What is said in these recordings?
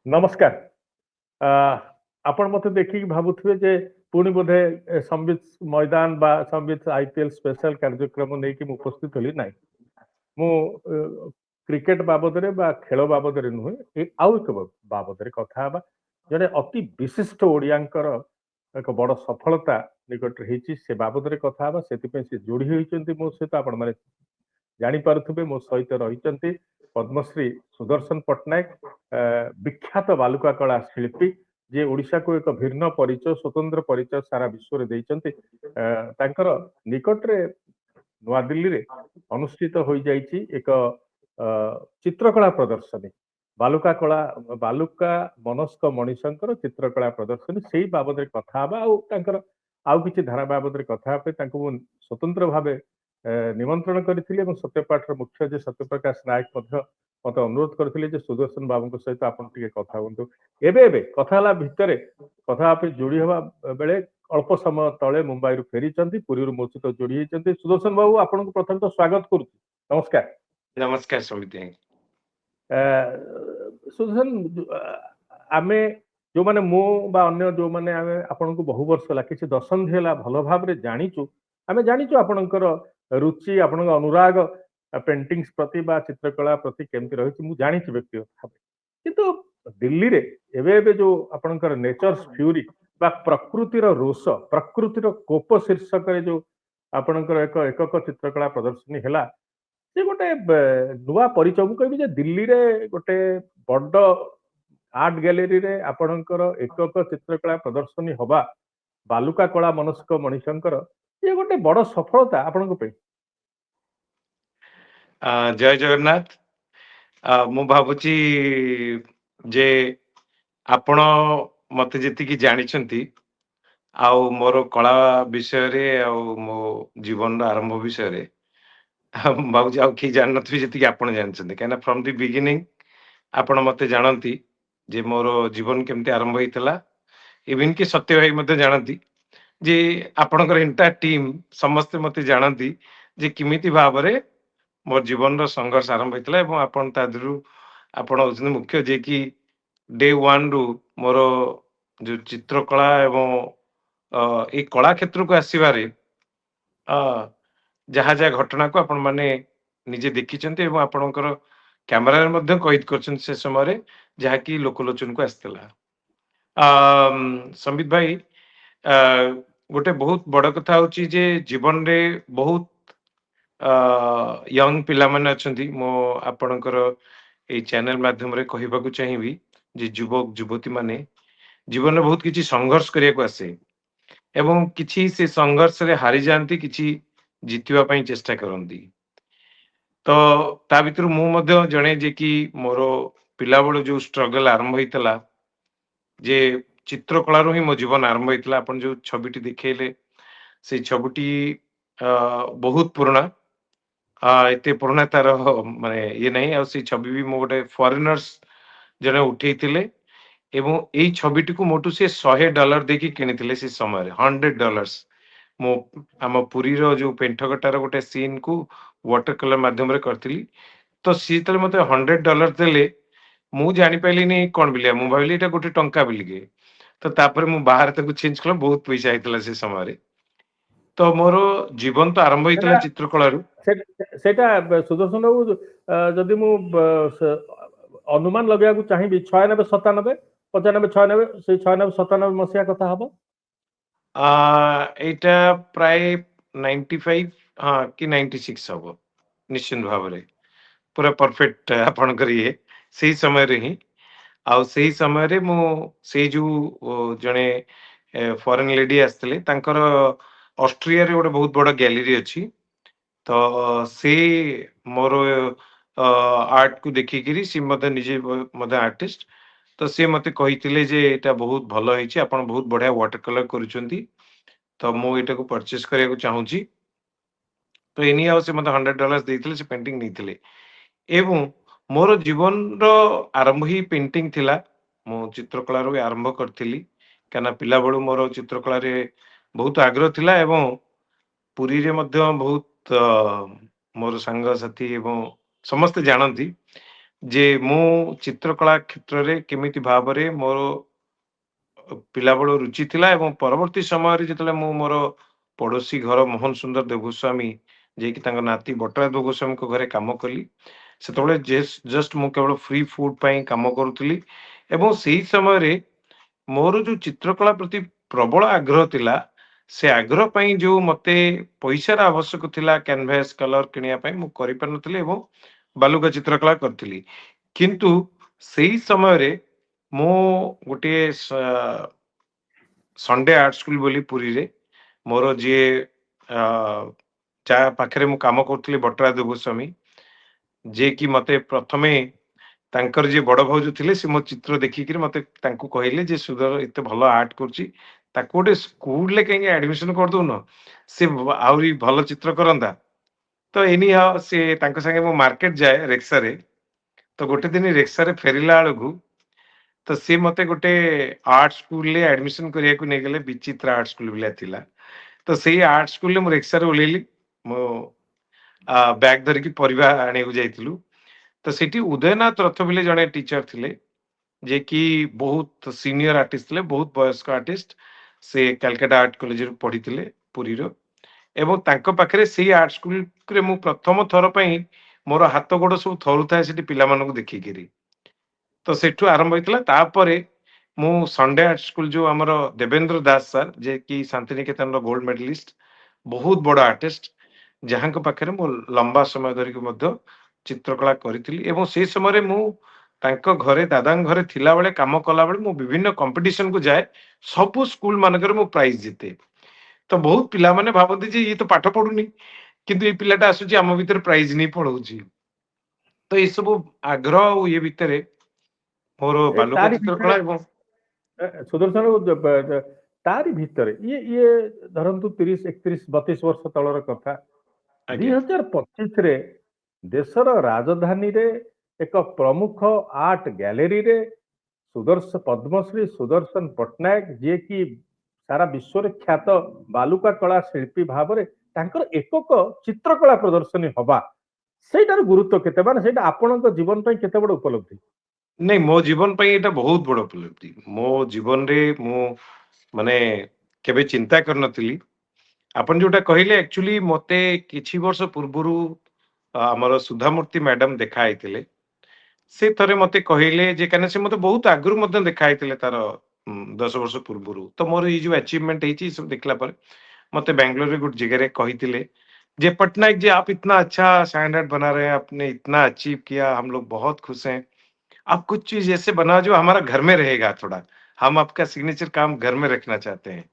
ନମସ୍କାର। ଆପଣ ମତେ ଦେଖିକି ଭାବୁଥିବେ ଯେ ପୁଣି ବୋଧେ ସମ୍ବିତ ମଇଦାନ ବା ସମ୍ବିତ ଆଇପିଏଲ ସ୍ପେଶାଲ କାର୍ଯ୍ୟକ୍ରମ ନେଇକି ମୁଁ ଉପସ୍ଥିତ ହେଲି ନାହିଁ। ମୁଁ କ୍ରିକେଟ ବାବଦରେ ବା ଖେଳ ବାବଦରେ ନୁହେଁ, ଆଉ ଏକ ବାବଦରେ କଥା ହେବା। ଜଣେ ଅତି ବିଶିଷ୍ଟ ଓଡ଼ିଆଙ୍କର ଏକ ବଡ଼ ସଫଳତା ନିକଟରେ ହେଇଛି, ସେ ବାବଦରେ କଥା ହେବା। ସେଥିପାଇଁ ସେ ଯୋଡ଼ି ହୋଇଛନ୍ତି ମୋ ସହିତ। ଆପଣମାନେ ଜାଣିପାରୁଥିବେ ମୋ ସହିତ ରହିଛନ୍ତି ପଦ୍ମଶ୍ରୀ ସୁଦର୍ଶନ ପଟ୍ଟନାୟକ, ବିଖ୍ୟାତ ବାଲୁକା କଳା ଶିଳ୍ପୀ, ଯିଏ ଓଡ଼ିଶାକୁ ଏକ ଭିନ୍ନ ପରିଚୟ, ସ୍ୱତନ୍ତ୍ର ପରିଚୟ ସାରା ବିଶ୍ୱରେ ଦେଇଛନ୍ତି। ତାଙ୍କର ନିକଟରେ ନୂଆଦିଲ୍ଲୀରେ ଅନୁଷ୍ଠିତ ହୋଇଯାଇଛି ଏକ ଚିତ୍ରକଳା ପ୍ରଦର୍ଶନୀ, ବାଲୁକା ମନସ୍କ ମଣିଷଙ୍କର ଚିତ୍ରକଳା ପ୍ରଦର୍ଶନୀ। ସେଇ ବାବଦରେ କଥା ହେବା, ଆଉ ତାଙ୍କର ଆଉ କିଛି ଧାରା ବାବଦରେ କଥା ହେବା ପାଇଁ ତାଙ୍କୁ ମୁଁ ସ୍ୱତନ୍ତ୍ର ଭାବେ ନିମନ୍ତ୍ରଣ କରିଥିଲି ଏବଂ ସତ୍ୟପାଠର ମୁଖ୍ୟ ଯେ ସତ୍ୟପ୍ରକାଶ ନାୟକ ମଧ୍ୟ ମତେ ଅନୁରୋଧ କରିଥିଲେ ଯେ ସୁଦର୍ଶନ ବାବୁଙ୍କ ସହିତ ଆପଣ ଟିକେ କଥା ହୁଅନ୍ତୁ। ଏବେ କଥା ହେଲା ଭିତରେ କଥା ହେବା ପାଇଁ ଯୋଡ଼ି ହେବା ବେଳେ ଅଳ୍ପ ସମୟ ତଳେ ମୁମ୍ବାଇରୁ ଫେରିଛନ୍ତି, ପୁରୀରୁ ମୋ ସହିତ ଯୋଡ଼ି ହେଇଛନ୍ତି। ସୁଦର୍ଶନ ବାବୁ, ଆପଣଙ୍କୁ ପ୍ରଥମତଃ ସ୍ୱାଗତ କରୁଛି। ନମସ୍କାର। ନମସ୍କାର ସମିତି। ସୁଦର୍ଶନ, ଆମେ ଯୋଉମାନେ, ମୁଁ ବା ଅନ୍ୟ ଯୋଉମାନେ ଆମେ ଆପଣଙ୍କୁ ବହୁ ବର୍ଷ ହେଲା, କିଛି ଦଶନ୍ଧି ହେଲା ଭଲ ଭାବରେ ଜାଣିଛୁ। ଆମେ ଜାଣିଛୁ ଆପଣଙ୍କର ରୁଚି, ଆପଣଙ୍କ ଅନୁରାଗ ପେଣ୍ଟିଂସ୍ ପ୍ରତି ବା ଚିତ୍ରକଳା ପ୍ରତି କେମିତି ରହିଛି, ମୁଁ ଜାଣିଛି ବ୍ୟକ୍ତିଗତ ଭାବେ। କିନ୍ତୁ ଦିଲ୍ଲୀରେ ଏବେ ଯୋଉ ଆପଣଙ୍କର ନେଚର୍ସ ଫ୍ୟୁରି ବା ପ୍ରକୃତିର ରୋଷ, ପ୍ରକୃତିର କୋପ ଶୀର୍ଷକରେ ଯୋଉ ଆପଣଙ୍କର ଏକ ଏକକ ଚିତ୍ରକଳା ପ୍ରଦର୍ଶନୀ ହେଲା, ସେ ଗୋଟେ ନୂଆ ପରିଚୟ। ମୁଁ କହିବି ଯେ ଦିଲ୍ଲୀରେ ଗୋଟେ ବଡ ଆର୍ଟ ଗ୍ୟାଲେରୀରେ ଆପଣଙ୍କର ଏକକ ଚିତ୍ରକଳା ପ୍ରଦର୍ଶନୀ ହବା, ବାଲୁକା କଳା ମନସ୍କ ମଣିଷଙ୍କର, ଇଏ ଗୋଟେ ବଡ ସଫଳତା ଆପଣଙ୍କ ପାଇଁ। ଜୟ ଜଗନ୍ନାଥ। ମୁଁ ଭାବୁଛି ଯେ ଆପଣ ମତେ ଯେତିକି ଜାଣିଛନ୍ତି ଆଉ ମୋର କଳା ବିଷୟରେ ଆଉ ମୋ ଜୀବନର ଆରମ୍ଭ ବିଷୟରେ ମୁଁ ଭାବୁଛି ଆଉ କେହି ଜାଣିନଥିବେ ଯେତିକି ଆପଣ ଜାଣିଛନ୍ତି। କାହିଁକିନା ଫ୍ରମ୍ ଦି ବିଗିନିଂ ଆପଣ ମତେ ଜାଣନ୍ତି ଯେ ମୋର ଜୀବନ କେମିତି ଆରମ୍ଭ ହେଇଥିଲା। ଇଭିନ୍ କି ସତ୍ୟ ଭାଇ ମଧ୍ୟ ଜାଣନ୍ତି ଯେ ଆପଣଙ୍କର ଏଣ୍ଟାୟାର ଟିମ୍ ସମସ୍ତେ ମତେ ଜାଣନ୍ତି ଯେ କେମିତି ଭାବରେ ମୋର ଜୀବନର ସଂଘର୍ଷ ଆରମ୍ଭ ହେଇଥିଲା। ଏବଂ ଆପଣ ତା ଦେହରୁ ଆପଣ ହଉଛନ୍ତି ମୁଖ୍ୟ, ଯିଏକି ଡେ ୱାନ୍ ରୁ ମୋର ଯୋଉ ଚିତ୍ରକଳା ଏବଂ ଏଇ କଳା କ୍ଷେତ୍ରକୁ ଆସିବାରେ ଯାହା ଯାହା ଘଟଣାକୁ ଆପଣ ମାନେ ନିଜେ ଦେଖିଛନ୍ତି ଏବଂ ଆପଣଙ୍କର କ୍ୟାମେରାରେ ମଧ୍ୟ କଏଦ କରିଛନ୍ତି ସେ ସମୟରେ, ଯାହାକି ଲୋକଲୋଚନକୁ ଆସିଥିଲା। ସମ୍ବିତ ଭାଇ, ଗୋଟେ ବହୁତ ବଡ କଥା ହଉଛି ଯେ ଜୀବନରେ ବହୁତ ୟଙ୍ଗ ପିଲାମାନେ ଅଛନ୍ତି। ମୁଁ ଆପଣଙ୍କର ଏଇ ଚ୍ୟାନେଲ ମାଧ୍ୟମରେ କହିବାକୁ ଚାହିଁବି ଯେ ଯୁବକ ଯୁବତୀ ମାନେ ଜୀବନରେ ବହୁତ କିଛି ସଂଘର୍ଷ କରିବାକୁ ଆସେ ଏବଂ କିଛି ସେ ସଂଘର୍ଷରେ ହାରିଯାଆନ୍ତି, କିଛି ଜିତିବା ପାଇଁ ଚେଷ୍ଟା କରନ୍ତି। ତ ତା ଭିତରୁ ମୁଁ ମଧ୍ୟ ଜଣେ, ଯେ କି ମୋର ପିଲାବେଳୁ ଯୋଉ ଷ୍ଟ୍ରଗଲ ଆରମ୍ଭ ହେଇଥିଲା, ଯେ ଚିତ୍ରକଳାରୁ ହିଁ ମୋ ଜୀବନ ଆରମ୍ଭ ହେଇଥିଲା। ଆପଣ ଯୋଉ ଛବିଟି ଦେଖେଇଲେ, ସେଇ ଛବିଟି ବହୁତ ପୁରୁଣା, ଏତେ ପୁରୁଣା ତାର ମାନେ ଇଏ ନାହିଁ। ଆଉ ସେଇ ଛବି ବି ମୁଁ ଗୋଟେ ଫରେନର୍ସ ଜଣେ ଉଠେଇଥିଲେ ଏବଂ ଏଇ ଛବିଟିକୁ ମୋଠୁ ସେ $100 ଦେଇକି କିଣିଥିଲେ। ସେ ସମୟରେ $100। ମୁଁ ଆମ ପୁରୀର ଯୋଉ ପେଣ୍ଠକଟାର ଗୋଟେ ସିନ୍ କୁ ୱାଟର କଲର ମାଧ୍ୟମରେ କରିଥିଲି। ତ ସିଏ ଯେତେବେଳେ ମତେ $100 ଦେଲେ, ମୁଁ ଜାଣିପାରିଲିନି କଣ ବୋଲିଆ, ମୁଁ ଭାବିଲି ଏଇଟା ଗୋଟେ ଟଙ୍କା ବୋଲିକି। ତ ତାପରେ ମୁଁ ବାହାରେ ତାକୁ ଚେଞ୍ଜ କଲା, ବହୁତ ପଇସା ହେଇଥିଲା ସେ ସମୟରେ। ତ ମୋର ଜୀବନ ତ ଆରମ୍ଭ ହେଇଥିଲା ଚିତ୍ରକଳାରୁ। ସେଇଟା ସୁଦର୍ଶନ ବାବୁ, ଯଦି ମୁଁ ଅନୁମାନ ଲଗେଇବାକୁ ଚାହିଁବି, 96, 97, 95, 96, ସେଇ 96, 97 ମସିହା କଥା ହବ। এইটা ପ୍ରାୟ 95 କି 96 ହବ ନିଶ୍ଚିନ୍ତ ଭାବରେ। ପୁରା ପରଫେକ୍ଟ ଆପଣଙ୍କର ଇଏ ସେଇ ସମୟରେ ହିଁ। ଆଉ ସେଇ ସମୟରେ ମୁଁ ସେଇ ଯୋଉ ଜଣେ ଫରେନ୍ ଲେଡି ଆସିଥିଲେ, ତାଙ୍କର ଅଷ୍ଟ୍ରିଆରେ ଗୋଟେ ବହୁତ ବଡ ଗ୍ୟାଲେରୀ ଅଛି। ତ ସେ ମୋର ଆର୍ଟକୁ ଦେଖିକିରି ସେ ମଧ୍ୟ ନିଜେ ମଧ୍ୟ ଆର୍ଟିଷ୍ଟ, ତ ସେ ମତେ କହିଥିଲେ ଯେ ଏଇଟା ବହୁତ ଭଲ ହେଇଛି, ଆପଣ ବହୁତ ବଢିଆ ୱାଟର କଲର କରୁଛନ୍ତି, ତ ମୁଁ ଏଇଟାକୁ ପରଚେସ କରିବାକୁ ଚାହୁଁଛି। ତ ଏନି ଆଉ ସେ ମତେ $100 ଦେଇଥିଲେ, ସେ ପେଣ୍ଟିଂ ନେଇଥିଲେ। ଏବଂ ମୋର ଜୀବନର ଆରମ୍ଭ ହିଁ ପେଣ୍ଟିଂ ଥିଲା। ମୁଁ ଚିତ୍ରକଳାରୁ ଆରମ୍ଭ କରିଥିଲି, କାହିଁକିନା ପିଲାବେଳୁ ମୋର ଚିତ୍ରକଳାରେ ବହୁତ ଆଗ୍ରହ ଥିଲା ଏବଂ ପୁରୀରେ ମଧ୍ୟ ବହୁତ ମୋର ସାଙ୍ଗସାଥି ଏବଂ ସମସ୍ତେ ଜାଣନ୍ତି ଯେ ମୁଁ ଚିତ୍ରକଳା କ୍ଷେତ୍ରରେ କେମିତି ଭାବରେ ମୋର ପିଲାବେଳୁ ରୁଚି ଥିଲା ଏବଂ ପରବର୍ତ୍ତୀ ସମୟରେ ଯେତେବେଳେ ମୁଁ ମୋର ପଡୋଶୀ ଘର ମୋହନ ସୁନ୍ଦର ଦେବଗୋସ୍ୱାମୀ ଯିଏକି ତାଙ୍କ ନାତି ବଟରାଜ ଦେବଗୋସ୍ୱାମୀଙ୍କ ଘରେ କାମ କଲି ସେତେବେଳେ ଜଷ୍ଟ ମୁଁ କେବଳ ଫ୍ରି ଫୁଡ ପାଇଁ କାମ କରୁଥିଲି ଏବଂ ସେଇ ସମୟରେ ମୋର ଯୋଉ ଚିତ୍ରକଳା ପ୍ରତି ପ୍ରବଳ ଆଗ୍ରହ ଥିଲା ସେ ଆଗ୍ରହ ପାଇଁ ଯୋଉ ମତେ ପଇସାର ଆବଶ୍ୟକ ଥିଲା କ୍ୟାନଭାସ କଲର କିଣିବା ପାଇଁ ମୁଁ କରିପାରୁନଥିଲି ଏବଂ ବାଲୁକା ଚିତ୍ରକଳା କରିଥିଲି କିନ୍ତୁ ସେଇ ସମୟରେ ମୁଁ ଗୋଟିଏ ସଣ୍ଡେ ଆର୍ଟ ସ୍କୁଲ ବୋଲି ପୁରୀରେ ମୋର ଯିଏ ଯାହା ପାଖରେ ମୁଁ କାମ କରୁଥିଲି ବଟରାଜ ଦେବଗୋସ୍ୱାମୀ ଯିଏକି ମତେ ପ୍ରଥମେ ତାଙ୍କର ଯିଏ ବଡ ଭାଉଜ ଥିଲେ ସେ ମୋ ଚିତ୍ର ଦେଖିକିରି ମତେ ତାଙ୍କୁ କହିଲେ ଯେ ସୁଧର ଏତେ ଭଲ ଆର୍ଟ କରୁଛି ତାକୁ ଗୋଟେ ସ୍କୁଲରେ କାହିଁକି ଆଡମିସନ କରିଦଉନ ସେ ଆହୁରି ଭଲ ଚିତ୍ର କରନ୍ତା ତ ଏନି ସେ ତାଙ୍କ ସାଙ୍ଗେ ମୁଁ ମାର୍କେଟ ଯାଏ ରେକ୍ସାରେ ତ ଗୋଟେ ଦିନ ରେକ୍ସାରେ ଫେରିଲା ବେଳକୁ ତ ସିଏ ମତେ ଗୋଟେ ଆର୍ଟ ସ୍କୁଲରେ ଆଡମିସନ କରିବାକୁ ନେଇଗଲେ ବିଚିତ୍ର ଆର୍ଟ ସ୍କୁଲ ଭଳିଆ ଥିଲା ତ ସେଇ ଆର୍ଟ ସ୍କୁଲରେ ମୁଁ ରେକ୍ସାରେ ଓହ୍ଲେଇଲି ମୋ ବ୍ୟାଗ ଧରିକି ପରିବା ଆଣିବାକୁ ଯାଇଥିଲୁ ତ ସେଠି ଉଦୟନାଥ ରଥ ବୋଲି ଜଣେ ଟିଚର ଥିଲେ ଯେ କି ବହୁତ ସିନିୟର ଆର୍ଟିଷ୍ଟ ଥିଲେ ବହୁତ ବୟସ୍କ ଆର୍ଟିଷ୍ଟ ସେ କାଲକାଟା ଆର୍ଟ କଲେଜରୁ ପଢିଥିଲେ ପୁରୀର ଏବଂ ତାଙ୍କ ପାଖରେ ସେଇ ଆର୍ଟ ସ୍କୁଲରେ ମୁଁ ପ୍ରଥମ ଥର ପାଇଁ ମୋର ହାତ ଗୋଡ ସବୁ ଥରୁଥାଏ ସେଠି ପିଲାମାନଙ୍କୁ ଦେଖିକିରି ତ ସେଠୁ ଆରମ୍ଭ ହେଇଥିଲା ତାପରେ ମୁଁ ସଣ୍ଡେ ଆର୍ଟ ସ୍କୁଲ ଯୋଉ ଆମର ଦେବେନ୍ଦ୍ର ଦାସ ସାର୍ ଯେ କି ଶାନ୍ତିନିକେତନର ଗୋଲ୍ଡ ମେଡାଲିଷ୍ଟ ବହୁତ ବଡ ଆର୍ଟିଷ୍ଟ ଯାହାଙ୍କ ପାଖରେ ମୁଁ ଲମ୍ବା ସମୟ ଧରିକି ମଧ୍ୟ ଚିତ୍ରକଳା କରିଥିଲି ଏବଂ ସେଇ ସମୟରେ ମୁଁ ତାଙ୍କ ଘରେ ଦାଦାଙ୍କ ଘରେ ଥିଲାବେଳେ କାମ କଲାବେଳେ ମୁଁ ବିଭିନ୍ନ କମ୍ପିଟିସନକୁ ଯାଏ ସବୁ ସ୍କୁଲ ମାନଙ୍କରେ ମୁଁ ପ୍ରାଇଜ ଜିତେ ତ ବହୁତ ପିଲାମାନେ ଭାବନ୍ତି ଯେ ଇଏ ତ ପାଠ ପଢୁନି କିନ୍ତୁ ଏଇ ପିଲାଟା ଆସୁଛି ଆମ ଭିତରେ ପ୍ରାଇଜ ନେଇ ପଳଉଛି ତ ଏସବୁ ଆଗ୍ରହ ଆଉ ଇଏ ଭିତରେ ମୋର ବାଲୁକା ତାରି ଚିତ୍ରକଳା ଭିତରେ ଏବଂ ସୁଦର୍ଶନ ତାରି ଭିତରେ ଇଏ ଧରନ୍ତୁ 30, 31, 32 ବର୍ଷ ତଳର କଥା ଆଜ୍ଞା 2025ରେ ଦେଶର ରାଜଧାନୀରେ ଏକ ପ୍ରମୁଖ ଆର୍ଟ ଗ୍ୟାଲେରୀରେ ପଦ୍ମଶ୍ରୀ ସୁଦର୍ଶନ ପଟ୍ଟନାୟକ ଯିଏକି ସାରା ବିଶ୍ୱରେ ଖ୍ୟାତ ବାଲୁକା କଳା ଶିଳ୍ପୀ ଭାବରେ ତାଙ୍କର ଏକକ ଚିତ୍ରକଳା ପ୍ରଦର୍ଶନୀ ହବା ସେଇଟାର ଗୁରୁତ୍ୱ କେତେ ମାନେ ସେଇଟା ଆପଣଙ୍କ ଜୀବନ ପାଇଁ କେତେ ବଡ ଉପଲବ୍ଧି? ନାଇଁ ମୋ ଜୀବନ ପାଇଁ ଏଇଟା ବହୁତ ବଡ ଉପଲବ୍ଧି ମୋ ଜୀବନରେ ମୁଁ ମାନେ କେବେ ଚିନ୍ତା କରିନଥିଲି ଆପଣ ଯୋଉଟା କହିଲେ ଆକ୍ଚୁଆଲି ମତେ କିଛି ବର୍ଷ ପୂର୍ବରୁ ଆମର ସୁଧାମୂର୍ତ୍ତି ମ୍ୟାଡାମ ଦେଖା ହେଇଥିଲେ ସେ ଥରେ ମତେ କହିଲେ ଯେ କାହିଁକିନା ସେ ମତେ ବହୁତ ଆଗରୁ ମଧ୍ୟ ଦେଖା ହେଇଥିଲେ ତାର 10 ବର୍ଷ ପୂର୍ବରୁ ତ ମୋର ଏଇ ଯୋଉ ଆଚିଭମେଣ୍ଟ ହେଇଛି ଏ ସବୁ ଦେଖିଲା ପରେ मते बैंगलोर में कुछ जगह कही जे पटनायक जी आप इतना अच्छा स्टैंडर्ड बना रहे हैं आपने इतना अचीव किया हम लोग बहुत खुश हैं आप कुछ चीज ऐसे बना जो हमारा घर में रहेगा थोड़ा हम आपका सिग्नेचर काम घर में रखना चाहते हैं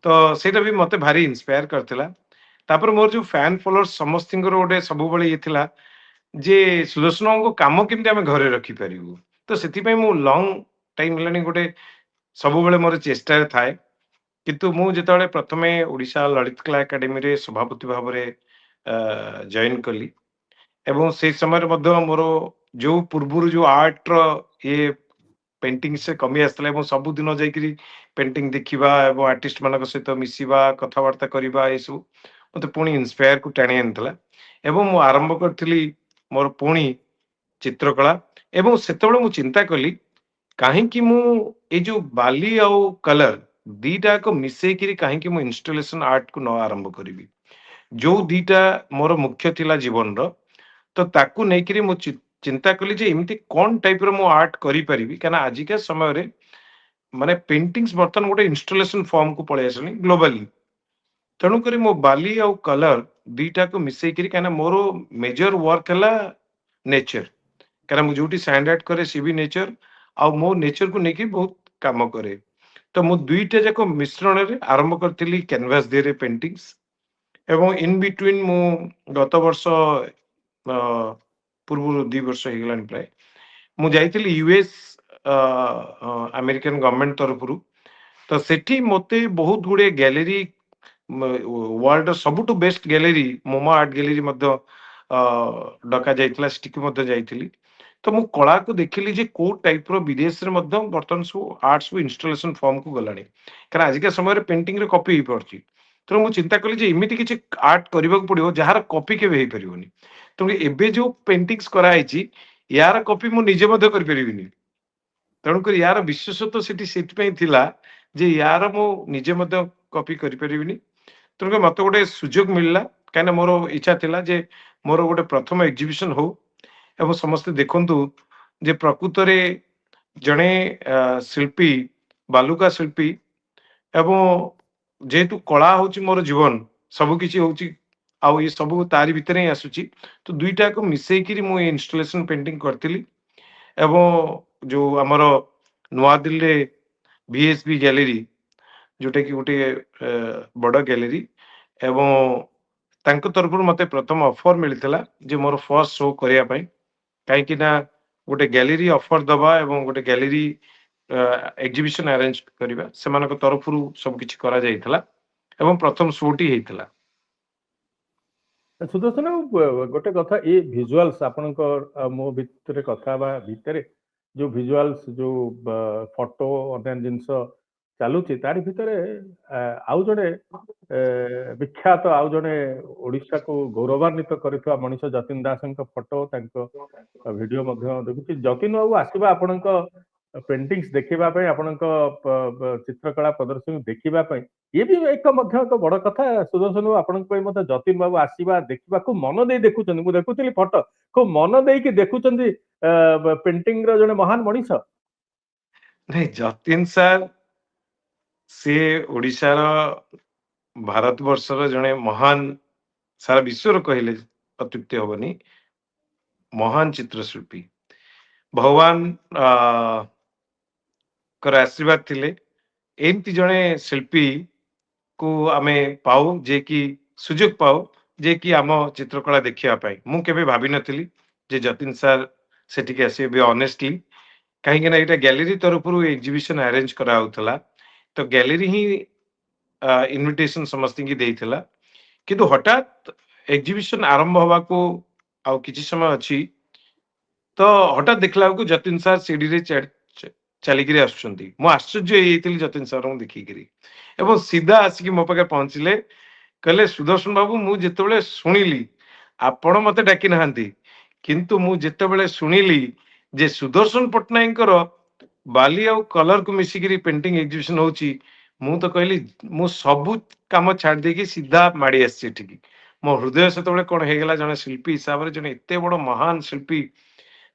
तो सेटा भी मते भारी इंस्पायर करथिला तापर मोर जो फैन फॉलोअर्स समस्तिंगर गोटे सबुबळे ये थिला जे सुदर्शन को काम केमती आमे घरे रखी परिबु तो सेति पय मु लॉन्ग टाइम हेलानी गोटे सबुबळे मोर चेष्टा थाए किंतु मु जेतबळे प्रथमे ओडिशा ललित कला एकेडमी रे सभापति भाबरे जॉइन कली एवं से समय मध्य मोर जो पूर्वरु जो आर्ट रो ये पेंटिंग से कमी आसला एवं सब दिन जाइकरी पेंटिंग देखिबा एवं आर्टिस्ट मानक सहित मिसिबा कथावार्ता करिबा एसु मते पुणी इंस्पायर को टाणी आनतला एवं मु आरंभ करथिली मोर पुणी चित्रकला एवं सेतेबळे मु चिंता कली काहेकि मु ए जो बाली आउ कलर दीटा को मिसेकिरी काहेकि मु इंस्टॉलेशन आर्ट को न आरंभ करिवि जो दीटा मोर मुख्य थिला जीवन रो तो ताकू नेकिरी मु चिंता कली जे एमती कोन टाइप रो मु आर्ट करि परिबि काना आजिका समय रे माने पेंटिंग्स बर्तन गोटे इंस्टॉलेशन फॉर्म को पळे आसनी ग्लोबली तेणु करी मो बाली आउ कलर दीटा को मिसेकिरी काना मोर मेजर वर्क हला नेचर काना मु जोटी स्टैंडर्ड करे सी भी नेचर आ मो नेचर को नेकी बहुत काम करे तो मु दुईटा जाको मिश्रण रे आरंभ करथिली कैनवास देरे पेंटिंग्स एवं इन बिटवीन मु गत वर्ष पूर्व 2 वर्ष हो गलानी प्राय मु जाइथिली यूएस अमेरिकन गवर्नमेंट तरफरु तो सेठी मते बहुत गुडे गैलरी वर्ल्ड सबुटु best gallery MoMA art gallery मध्य डका जाइथिला स्टिक मध्य जाइथिली तो मु कला को देखिली जे को टाइप रो विदेश रे मध्य बर्तन सब आर्ट्स को इंस्टॉलेशन फॉर्म को गलानी कारण आजिका समय रे पेंटिंग रे कॉपी ही पड़ची तो मु चिंता कली जे इमिति किछि आर्ट करबा को पड़ियो जहार कॉपी केबे हे परिबोनी तो एबे जो पेंटिंग्स करा आइछि यार कॉपी मु निजे मध्य करि परिबिनी तेणुकर यार विशेषत्व सेठी सेठिपई थिला जे यार मु निजे मध्य कॉपी करि परिबिनी तेणुकर मते गोटे सुजोग मिलला काना मोर इच्छा थिला जे मोर गोटे प्रथम एग्जीबिशन हो एवं समस्ते देखंतु जे प्रकृतरे जणे शिल्पी बालुका शिल्पी एवं जेहेतु कला हूँ मोर जीवन सबकिछि हूँ आउ ये सब तारी भितर ही आसुची तो दुईटा को मिसेकिरी मु इंस्टॉलेशन पेंटिंग करथिली एवं जो आमर नुआ दिल्ली VSB गैलरी जोटा कि गोटे बड़ गैलरी एवं तांको तरफ मते प्रथम ऑफर मिलथिला जे मोर फर्स्ट शो करिया पई काहेकि ना गोटे गैलरी ऑफर दबा एवं गोटे गैलरी एग्जीबिशन अरेंज करिबा सेमानक तरफरु सब किछि करा जाइथिला एवं प्रथम शोटी हेइथिला सुदर्शन बाबू, गोटे कथा ये विजुअल्स आपनकर मो भितरे कथा बा भितरे जो विजुअल्स जो फोटो अन्य जिनस चालुची तारी भितरे आउ जड़े विख्यात आउ जड़े ओडिशा को गौरवान्वित करिथवा मनीष जतिन दासଙ୍କ फोटो तांको वीडियो मध्य देखुची जतिन बाबू आसीबा आपनक पेंटिंग्स देखिबा पई आपनक चित्रकला प्रदर्शन देखिबा पई ये भी एक मध्य एक बड़ कथा सुदर्शन बाबू आपनक पई मते जतिन बाबू आसीबा देखिबा को मन देई देखुचंदी मु देखुतली फोटो को मन देई कि देखुचंदी पेंटिंग रो जने महान मनीष नहीं जतिन सर से ओडिशा रो भारत वर्षर जने महान सारा विश्व कहले अत्युक्ति हबनी महान चित्रशिल्पी भगवान कर आशीर्वाद थिले एमती जने शिल्पी को आमे पाऊ जे कि सुजोग पाऊ जे कि आम चित्रकला देखिया पाई मु केबे भाबी नथिली जे जतिन सर सेटिके आसी बे ऑनेस्टली कहीं ना एटा गैलरी तरफरु एग्जीबिशन अरेंज करा होतला तो गैलरी ही इनविटेशन समस्ती की देइथिला किंतु हठात एग्जीबिशन आरंभ हवा को आउ किछि समय अछि तो हठात देखला को जतिन सर सीढ़ी रे चलिकिरी आसुचंती मु आश्चर्य हेइतिली जतिन सर को देखिकिरी एवं सीधा आसिकी मो पाखे पहुंचले कहले सुदर्शन बाबू मु जेतेबेले सुनिली आपण मते डाकी नाहांती किंतु मु जेतेबेले सुनिली जे सुदर्शन पटनायकर बाली आउ कलर को मिसिकिरी पेंटिंग एग्जीबिशन होची मु तो कहली मु सबु काम छाड़ देकी सीधा माड़ी आसी ठीक मो हृदय सेतेबेले कोन हेगला जने शिल्पी हिसाब रे जने एते बड़ महान शिल्पी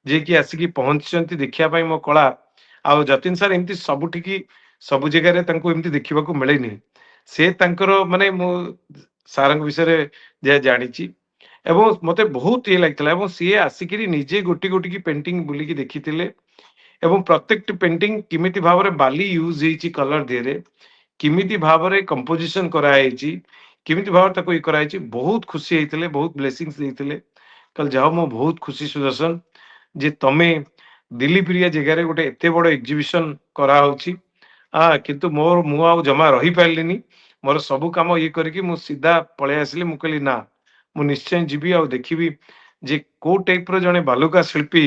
जे कि आसिकी पहुंचचंती देखिया पई मो कला आउ जतिन सर एमती सबुठिकी सब जगह रे तांको एमती देखिबा को मिलेनी से तांकर माने मो सारंग विषय जे जानिची एवं मते बहुत ये लागथिला एवं सी आसिकी निजे गोटी गोटी की पेंटिंग बुलिकी देखिथिले एवं प्रत्येक पेंटिंग किमिति भाव रे बाली यूज हेची कलर देरे किमिति भाव रे कंपोजिशन करा हेची किमिति भाव ताको इ करा हेची बहुत खुशी हेतिले बहुत ब्लेसिंग्स देथिले कल जाओ मो बहुत खुशी सुदर्शन जे तमे दिल्ली प्रिया जगह रे गोटे एते बड़ एग्जीबिशन करा होची किंतु मोर मु आ जमा रही पाइलिनी मोर सबु काम ये करके मु सीधा पळे आसली मु कहली ना मु निश्चय जीवी आ देखिबी जे को टाइप रो जने बालुका शिल्पी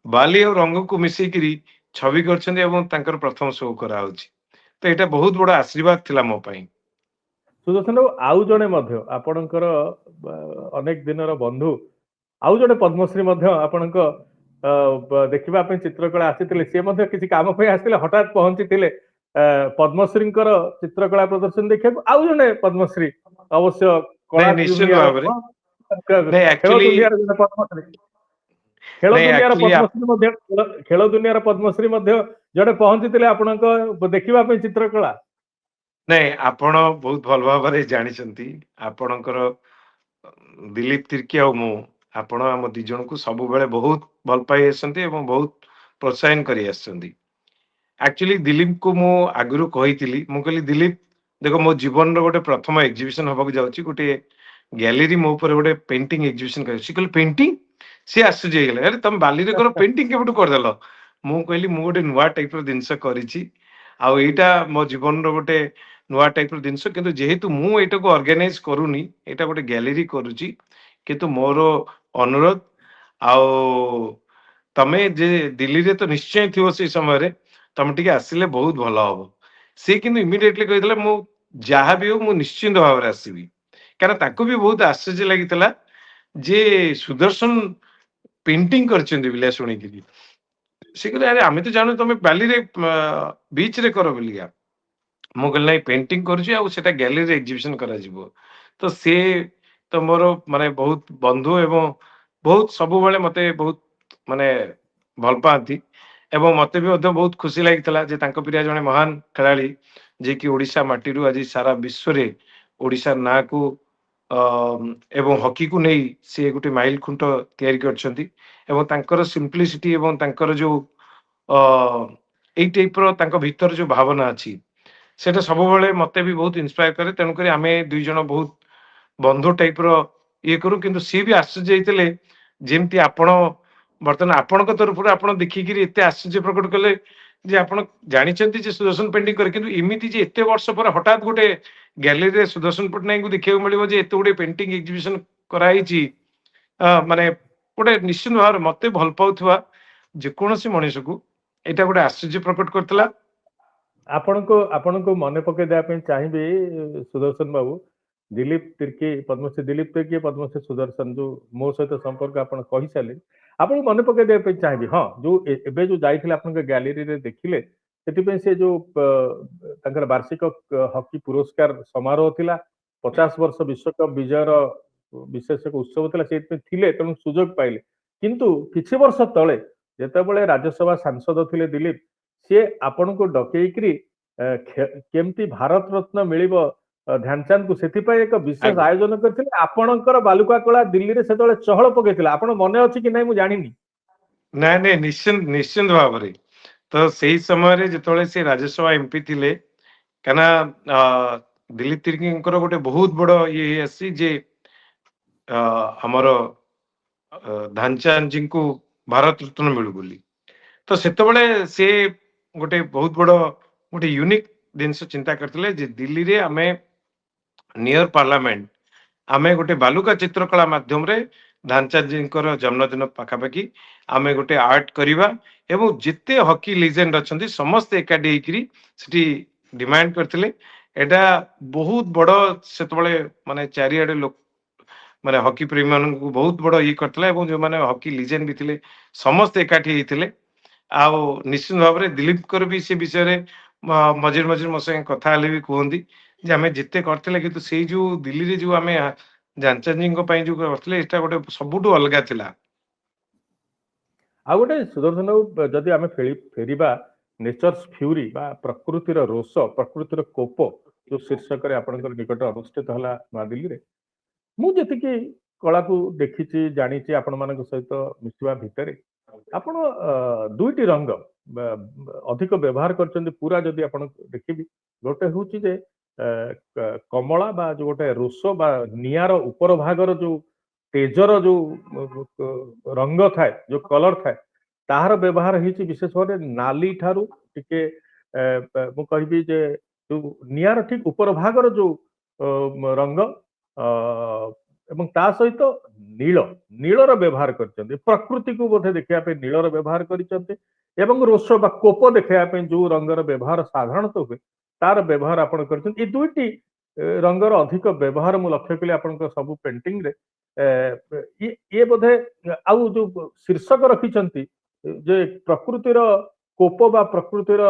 बाली और रंग को मिसेकिरी छवि करछन्ते एवं तांकर प्रथम शो करा होची तो एटा बहुत बड़ा आशीर्वाद थिला मो पई सुदर्शन बाबू आउ जने मध्य आपणकर अनेक दिनर बंधु आउ जने पद्मश्री मध्य आपणक देखिबा पे चित्रकला आसीथिले से मध्य किछि काम पे आसीथिले हठात पहुंचीथिले पद्मश्रींकर चित्रकला प्रदर्शन देखिବାକୁ आउ जने पद्मश्री अवश्य कला निश्चित दुनिया भाव नहीं खेल एक्चुअली दुनिया जने पद्मश्री खेल नहीं दुनिया एक्चुअली पद्मश्री मध्य खेल दुनिया पद्मश्री मध्य जने पहुंचीथिले आपणक देखिबा पे चित्रकला नहीं आपण बहुत भल भाव जानी आपणकर दिलीप तिर्की आ मु आपण आम दी जन को सब बेले बहुत भल पाई आसंती एवं बहुत प्रोत्साहन करी आसंती एक्चुअली दिलीप को मु आगुरु कहितिली मु कहली दिलीप देखो मो जीवन रो गोटे प्रथम एग्जीबिशन होबा जाउची गोटे गैलरी मो ऊपर गोटे पेंटिंग एग्जीबिशन कर सी कहली पेंटिंग सी आश्चर्य गेले अरे तुम बाली रे करो पेंटिंग केबटू कर देलो मु कहली मु गोटे नुवा टाइप रो जिंस करिछि आ एटा मो जीवन रो गोटे नुआ टाइप रो जिंस किंतु जेहेतु मु एटा को ऑर्गेनाइज करूनी एटा गोटे गैलरी करूची किंतु मोर अनुरोध आउ तमे जे दिल्ली रे तो निश्चय थिवो से समय रे तमे टिके आसिले बहुत भल हबो से किंतु इमिडिएटली कहितले मु जहा भी हो मु निश्चिंत भाव रे आसीबी कारण ताको भी बहुत आश्चर्य लागितला जे सुदर्शन पेंटिंग करछन्ती बिलिया शुणिकिरी से कहले अरे आमे तो जानु तमे बाली रे बीच रे करो बिलिया मु कहले नाही पेंटिंग करूची आ सेटा गैलरी रे एग्जीबिशन करा जिवो तो से तो मोर माने बहुत बंधु एवं बहुत सब बेले मते बहुत माने भल पाती एवं मते भी ମଧ୍ୟ बहुत खुशी लागितला जे तांको प्रिया जने महान खेलाड़ी जे कि ओडिशा माटी रु आज सारा विश्व रे ओडिशा ना को एवं हॉकी को नहीं से गोटे माइल खुंट तैयारी करछन्ती एवं तांकर सिंपलिसिटी एवं तांकर जो एई टाइप रो तांको भीतर जो भावना अछि सेटा सब बेले मते भी बहुत इंस्पायर करे तेनु करी आमे दुई जण बहुत बंधु टाइप रो ये करू किंतु सी भी आश्चर्य जाइतले जेमती आपण बर्तमान आपणक तरफ आपण देखिकिरी एते आश्चर्य प्रकट कले जे आपण जानिचंती जे सुदर्शन पेंटिंग करे किंतु इमिति जे एते वर्ष पर हठात गोटे गैलरी रे सुदर्शन पटनायक को देखियो मिलिबो जे एते गोटे पेंटिंग एग्जीबिशन कराइची माने गोटे निश्चित भाव मते भल पाउथवा जे कोनोसी मनुष्य को एटा गोटे आश्चर्य प्रकट करतला आपनको मने पके देया पे चाहिबे सुदर्शन बाबू दिलीप तिर्की पद्मश्री दिलीप तिर्की पद्मश्री सुदर्शन जो मो सहित संपर्क आपण कहि साले आपण मने पके देया पे चाहिबे हां जो एबे जो जाइथिले आपण गैलरी रे देखिले सेति पे से जो तांकर वार्षिक हॉकी पुरस्कार समारोह थिला 50 वर्ष विश्वकप विजयर विशेष एक उत्सव थिला सेति पे थिले तेणु सुजोग पाइले किंतु किछि वर्ष तळे जेतेबेले राज्यसभा सांसद थिले दिलीप से आपण को डकेइकरी केमती भारत रत्न मिलिबो ध्यानचंद को सेति एक विशेष आगे आयोजन करथिले आपणकर बालुका कला दिल्ली रे सेतळे चहल पकेथिला आपण मने अछि कि नै मु जानिनी नाय नाय निश्चिंत निश्चिंत भाव रे तो सही समय रे जेतोळे से राज्यसभा एमपी थिले काना दिलीप तिर्कींकर गोटे बहुत बड़ ये आसी जे हमर ध्यानचंद जी को भारत रत्न मिलु बोली तो सेतबेले से गोटे बहुत बड़ गोटे यूनिक जिनस चिंता करथिले जे दिल्ली रे आमे नियर पार्लियामेंट आमे गोटे बालुका चित्रकला माध्यम रे ध्यानचंद जी जन्मदिन पाखापाखि आमे गोटे आर्ट करिवा एवं जिते हॉकी लीजेंड अछंती समस्त एकाडी हेकरी सिटी डिमांड करथिले एटा बहुत बड़ सेतबेले माने चारिआडे लोक माने हॉकी प्रेमी मान को बहुत बड़ ये करथिला एवं जो माने हॉकी लीजेंड भी थिले समस्त एकाठी हेथिले आ निश्चित भाव में दिलीप कर भी से विषय रे मझिर मझिर मो संगे कथा हेले भी कहती जे आमे जिते करथिले किंतु सेई जो दिल्ली रे जो आमे ध्यानचंद जी को पई जो करथिले एटा गोटे सबुटु अलगा थिला आ गोटे सुदर्शन बाबू जदि आमे फेरिबा नेचर्स फ्यूरी बा प्रकृतिर रोष प्रकृतिर कोप जो शीर्षक रे आपनकर निकट अनुष्ठित हला नदिल्ली रे मु जतिकी कला को देखिची जानिची आपण मानक सहित मिसिबा भितरे आपण दुईटी रंग अधिक व्यवहार करचंदी पूरा जदि आपण देखिबी गोटे होची जे कमला बा जो गोटे रोष बा नियार ऊपर भागर जो तेजर जो रंग थाए जो कलर थाए ताहार व्यवहार ହେଇଛି ବିଶେଷ ଭାବରେ ନାଲି ଠାରୁ ଟିକେ ମୁଁ କହିବି ଯେ ଯୋଉ ନିଆର ଠିକ ଉପର ଭାଗର ଯୋଉ ରଙ୍ଗ ଏବଂ ତା ସହିତ ନୀଳ ନୀଳର ବ୍ୟବହାର କରିଛନ୍ତି ପ୍ରକୃତିକୁ ବୋଧେ ଦେଖିବା ପାଇଁ ନୀଳର ବ୍ୟବହାର କରିଛନ୍ତି ଏବଂ ରୋଷ ବା କୋପ ଦେଖାଇବା ପାଇଁ ଯୋଉ ରଙ୍ଗର ବ୍ୟବହାର ସାଧାରଣତଃ ହୁଏ ତାର ବ୍ୟବହାର ଆପଣ କରିଛନ୍ତି ଏ ଦୁଇଟି ରଙ୍ଗର ଅଧିକ ବ୍ୟବହାର ମୁଁ ଲକ୍ଷ୍ୟ କଲି ଆପଣଙ୍କ ସବୁ ପେଣ୍ଟିଂରେ ଇଏ ବୋଧେ ଆଉ ଯୋଉ ଶୀର୍ଷକ ରଖିଛନ୍ତି ଯେ ପ୍ରକୃତିର କୋପ ବା ପ୍ରକୃତିର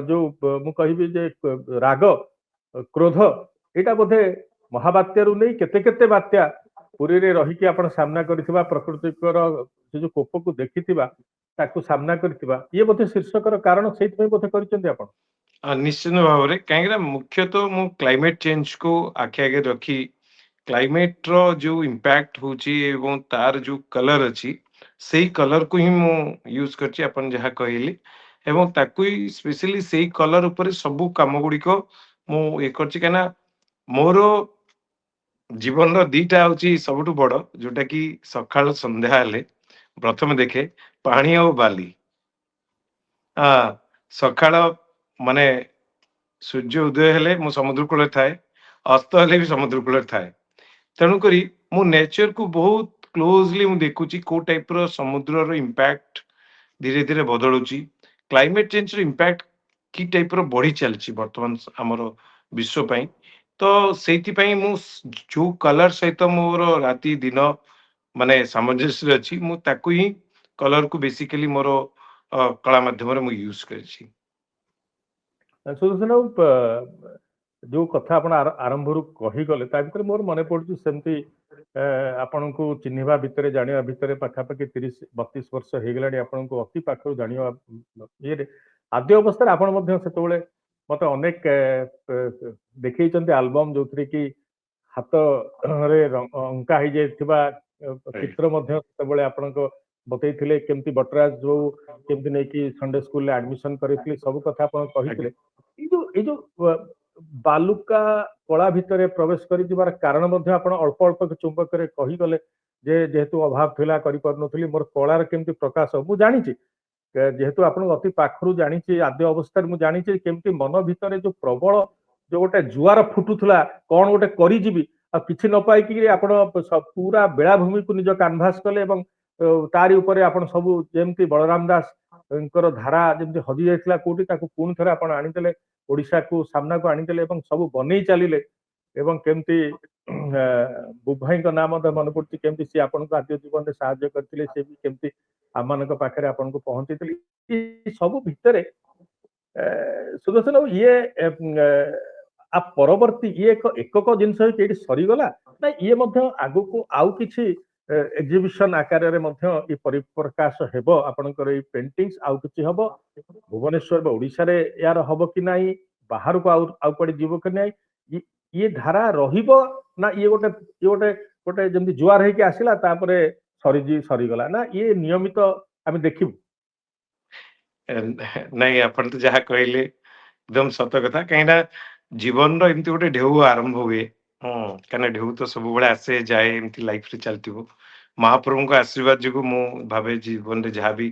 ଯୋଉ ମୁଁ କହିବି ଯେ ରାଗ କ୍ରୋଧ ଏଇଟା ବୋଧେ ମହାବାତ୍ୟାରୁ ନେଇ କେତେ କେତେ ବାତ୍ୟା ପୁରୀରେ ରହିକି ଆପଣ ସାମ୍ନା କରିଥିବା ପ୍ରକୃତିକର ସେ ଯୋଉ କୋପକୁ ଦେଖିଥିବା ତାକୁ ସାମ୍ନା କରିଥିବା ଇଏ ବୋଧେ ଶୀର୍ଷକର କାରଣ ସେଇଥିପାଇଁ ବୋଧେ କରିଛନ୍ତି ଆପଣ निश्चित भाव में कहीं मुख्यतः मु क्लाइमेट चेंज को आखि आगे रखी क्लाइमेट रो जो इम्पैक्ट होची एवं तार जो कलर अच्छी सेही कलर को ही मु यूज करची अपन जहा कहली एवं ताकू ही स्पेशली सेही कलर ऊपर सब काम गुडी को मु ए करची काना मोरो जीवन रो दीटा होची सबटु बड़ जोटा कि सकाळ संध्या हेले प्रथम देखे पानी और बाली सकाळ माने सूर्य उदय हेले मु समुद्र कूल थाए अस्त हेले भी समुद्र कूल थाए तेणुक मु नेचर को बहुत क्लोजली मु देखुची को टाइप रो समुद्र रो इम्पैक्ट धीरे धीरे बदलुची क्लाइमेट चेंज रो इम्पैक्ट की टाइप रो बढ़ी चलची वर्तमान हमर विश्व पई तो सेति पई मु जो कलर सहित मोर राति दिन ମାନେ ସାମଞ୍ଜସ୍ୟ ଅଛି ମୁଁ ତାକୁ ହିଁ କଲର କୁ ବେସିକାଲି ମୋର କଳା ମାଧ୍ୟମରେ ମୁଁ ୟୁଜ କରିଛି। ସୁଦର୍ଶନ ବାବୁ ଯୋଉ କଥା ଆପଣ ଆରମ୍ଭରୁ କହିଗଲେ ତା ଭିତରେ ମୋର ମନେ ପଡୁଛି ସେମିତି ଆପଣଙ୍କୁ ଚିହ୍ନିବା ଭିତରେ ଜାଣିବା ଭିତରେ ପାଖାପାଖି 30-32 ବର୍ଷ ହେଇଗଲାଣି ଆପଣଙ୍କୁ ଅତି ପାଖରୁ ଜାଣିବା ଇଏରେ ଆଦ୍ୟ ଅବସ୍ଥାରେ ଆପଣ ମଧ୍ୟ ସେତେବେଳେ ମତେ ଅନେକ ଦେଖେଇଛନ୍ତି ଆଲବମ ଯୋଉଥିରେ କି ହାତରେ ଅଙ୍କା ହେଇଯାଇଥିବା ଚିତ୍ର ମଧ୍ୟ ସେତେବେଳେ ଆପଣଙ୍କ ବତେଇଥିଲେ କେମିତି ବଟରାଜ ଯୋଉ କେମିତି ନେଇକି ସଣ୍ଡେ ସ୍କୁଲରେ ଆଡମିସନ କରିଥିଲେ ସବୁ କଥା ଆପଣ କହିଥିଲେ। ଏଇ ଯୋଉ ବାଲୁକା କଳା ଭିତରେ ପ୍ରବେଶ କରିଯିବାର କାରଣ ମଧ୍ୟ ଆପଣ ଅଳ୍ପ ଅଳ୍ପ ଚୁମ୍ବକରେ କହିଗଲେ ଯେ ଯେହେତୁ ଅଭାବ ଥିଲା କରିପାରୁନଥିଲି ମୋର କଳାର କେମିତି ପ୍ରକାଶ ମୁଁ ଜାଣିଛି ଯେହେତୁ ଆପଣଙ୍କୁ ଅତି ପାଖରୁ ଜାଣିଛି ଆଦ୍ୟ ଅବସ୍ଥାରେ ମୁଁ ଜାଣିଛି କେମିତି ମନ ଭିତରେ ଯୋଉ ପ୍ରବଳ ଯୋଉ ଗୋଟେ ଜୁଆର ଫୁଟୁଥିଲା କଣ ଗୋଟେ କରିଯିବି ଆଉ କିଛି ନ ପାଇକି ଆପଣ ପୁରା ବେଳାଭୂମିକୁ ନିଜ କାନଭାସ କଲେ ଏବଂ ତାରି ଉପରେ ଆପଣ ସବୁ ଯେମିତି ବଳରାମ ଦାସଙ୍କର ଧାରା ଯେମିତି ହଜି ଯାଇଥିଲା କୋଉଠି ତାକୁ ପୁଣି ଥରେ ଆପଣ ଆଣିଦେଲେ ଓଡିଶାକୁ ସାମ୍ନାକୁ ଆଣିଦେଲେ ଏବଂ ସବୁ ବନେଇ ଚାଲିଲେ ଏବଂ କେମିତି ବୁଭାଇଙ୍କ ନାଁ ମଧ୍ୟ ମନେ ପଡୁଛି କେମିତି ସିଏ ଆପଣଙ୍କୁ ଆଦ୍ୟ ଜୀବନରେ ସାହାଯ୍ୟ କରିଥିଲେ ସେ ବି କେମିତି ଆମମାନଙ୍କ ପାଖରେ ଆପଣଙ୍କୁ ପହଞ୍ଚିଥିଲେ ସବୁ ଭିତରେ ସୁଦର୍ଶନ ବାବୁ ଇଏ ପରବର୍ତ୍ତୀ ଇଏ ଏକକ ଜିନିଷ ହେଇକି ଏଇଠି ସରିଗଲା ନା ଇଏ ମଧ୍ୟ ଆଗକୁ ଆଉ କିଛି ଏକ୍ଜିବିସନ ଆକାରରେ ମଧ୍ୟ ଏ ପରିପ୍ରକାଶ ହେବ ଆପଣଙ୍କର ଏଇ ପେଣ୍ଟିଂସ ଆଉ କିଛି ହବ ଭୁବନେଶ୍ୱର ବା ଓଡିଶାରେ ୟାର ହବ କି ନାହିଁ ବାହାରକୁ ଆଉ କୁଆଡେ ଯିବ କି ନାହିଁ ଇଏ ଧାରା ରହିବ ନା ଇଏ ଗୋଟେ ଯେମିତି ଜୁଆର ହେଇକି ଆସିଲା ତାପରେ ସରିଗଲା ନା ଇଏ ନିୟମିତ ଆମେ ଦେଖିବୁ। ନାଇଁ ଆପଣ ତ ଯାହା କହିଲେ ଏକଦମ ସତ କଥା କାହିଁକିନା ଜୀବନର ଏମିତି ଗୋଟେ ଢେଉ ଆରମ୍ଭ ହୁଏ। କାହିଁକିନା ଢେଉ ତ ସବୁବେଳେ ଆସେ ଯାଏ ଏମିତି ଲାଇଫରେ ଚାଲିଥିବ। ମହାପ୍ରଭୁଙ୍କ ଆଶୀର୍ବାଦ ଯୋଗୁଁ ମୁଁ ଭାବେ ଜୀବନରେ ଯାହା ବି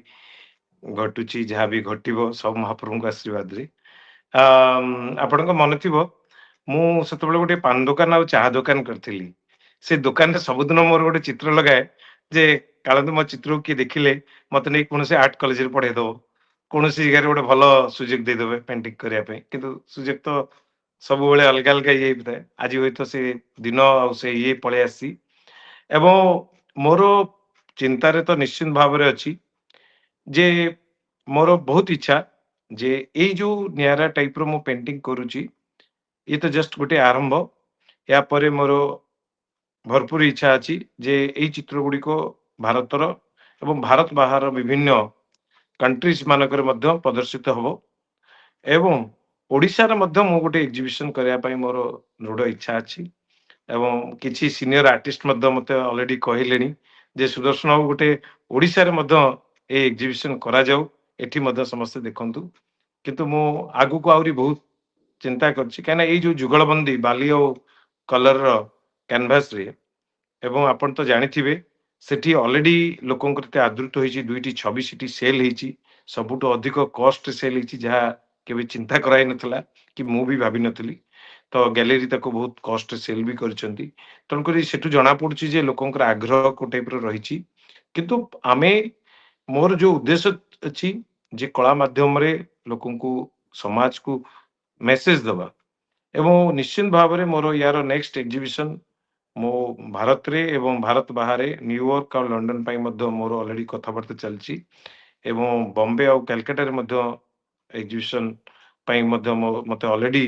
ଘଟୁଛି ଯାହା ବି ଘଟିବ ସବୁ ମହାପ୍ରଭୁଙ୍କ ଆଶୀର୍ବାଦରେ। ଆପଣଙ୍କ ମନେ ଥିବ ମୁଁ ସେତେବେଳେ ଗୋଟେ ପାନ ଦୋକାନ ଆଉ ଚାହା ଦୋକାନ କରିଥିଲି। ସେ ଦୋକାନରେ ସବୁଦିନ ମୋର ଗୋଟେ ଚିତ୍ର ଲଗାଏ ଯେ କାଳନ୍ତୁ ମୋ ଚିତ୍ରକୁ କିଏ ଦେଖିଲେ ମତେ ନେଇ କୌଣସି ଆର୍ଟ କଲେଜରେ ପଢେଇ ଦବ କୌଣସି ଜାଗାରେ ଗୋଟେ ଭଲ ସୁଯୋଗ ଦେଇଦେବେ ପେଣ୍ଟିଂ କରିବା ପାଇଁ କିନ୍ତୁ ସୁଯୋଗ ତ ସବୁବେଳେ ଅଲଗା ଅଲଗା ଇଏ ହେଇଥାଏ। ଆଜି ହୁଏତ ସେ ଦିନ ଆଉ ସେ ଇଏ ପଳେଇ ଆସିଛି ଏବଂ ମୋର ଚିନ୍ତାରେ ତ ନିଶ୍ଚିନ୍ତ ଭାବରେ ଅଛି ଯେ ମୋର ବହୁତ ଇଚ୍ଛା ଯେ ଏଇ ଯୋଉ ନିଆରା ଟାଇପର ମୁଁ ପେଣ୍ଟିଂ କରୁଛି ଇଏ ତ ଜଷ୍ଟ ଗୋଟେ ଆରମ୍ଭ। ଏହା ପରେ ମୋର ଭରପୁର ଇଚ୍ଛା ଅଛି ଯେ ଏଇ ଚିତ୍ର ଗୁଡିକ ଭାରତର ଏବଂ ଭାରତ ବାହାର ବିଭିନ୍ନ କଣ୍ଟ୍ରିଜ ମାନଙ୍କରେ ମଧ୍ୟ ପ୍ରଦର୍ଶିତ ହବ ଏବଂ ଓଡିଶାରେ ମଧ୍ୟ ମୁଁ ଗୋଟେ ଏକ୍ଜିବିସନ କରିବା ପାଇଁ ମୋର ଦୃଢ ଇଚ୍ଛା ଅଛି ଏବଂ କିଛି ସିନିୟର ଆର୍ଟିଷ୍ଟ ମଧ୍ୟ ମତେ ଅଲରେଡି କହିଲେଣି ଯେ ସୁଦର୍ଶନ ବାବୁ ଗୋଟେ ଓଡିଶାରେ ମଧ୍ୟ ଏଇ ଏକ୍ଜିବିସନ କରାଯାଉ ଏଠି ମଧ୍ୟ ସମସ୍ତେ ଦେଖନ୍ତୁ। କିନ୍ତୁ ମୁଁ ଆଗକୁ ଆହୁରି ବହୁତ ଚିନ୍ତା କରିଛି କାହିଁକିନା ଏଇ ଯୋଉ ଯୁଗଳବନ୍ଦୀ ବାଲି ଆଉ କଲରର କ୍ୟାନଭାସରେ ଏବଂ ଆପଣ ତ ଜାଣିଥିବେ ସେଠି ଅଲରେଡି ଲୋକଙ୍କର ଏତେ ଆଦୃତ ହେଇଛି 2ଟି ଛବି ସେଠି ସେଲ ହେଇଛି ସବୁଠୁ ଅଧିକ କଷ୍ଟ ସେଲ ହେଇଛି ଯାହା କେବେ ଚିନ୍ତା କରାହେଇନଥିଲା କି ମୁଁ ବି ଭାବିନଥିଲି। ତ ଗ୍ୟାଲେରୀ ତାକୁ ବହୁତ କଷ୍ଟ ସେଲ ବି କରିଛନ୍ତି ତେଣୁକରି ସେଠୁ ଜଣା ପଡୁଛି ଯେ ଲୋକଙ୍କର ଆଗ୍ରହ କୋଉ ଟାଇପର ରହିଛି। କିନ୍ତୁ ଆମେ ମୋର ଯୋଉ ଉଦ୍ଦେଶ୍ୟ ଅଛି ଯେ କଳା ମାଧ୍ୟମରେ ଲୋକଙ୍କୁ ସମାଜକୁ ମେସେଜ ଦବା ଏବଂ ନିଶ୍ଚିତ ଭାବରେ ମୋର ୟାର ନେକ୍ସଟ ଏକ୍ଜିବିସନ ମୁଁ ଭାରତରେ ଏବଂ ଭାରତ ବାହାରେ ନ୍ୟୁୟର୍କ ଆଉ ଲଣ୍ଡନ ପାଇଁ ମଧ୍ୟ ମୋର ଅଲରେଡି କଥାବାର୍ତ୍ତା ଚାଲିଛି ଏବଂ ବମ୍ବେ ଆଉ କାଲକାଟାରେ ମଧ୍ୟ ଏକ୍ଜିବିସନ ପାଇଁ ମଧ୍ୟ ମତେ ଅଲରେଡି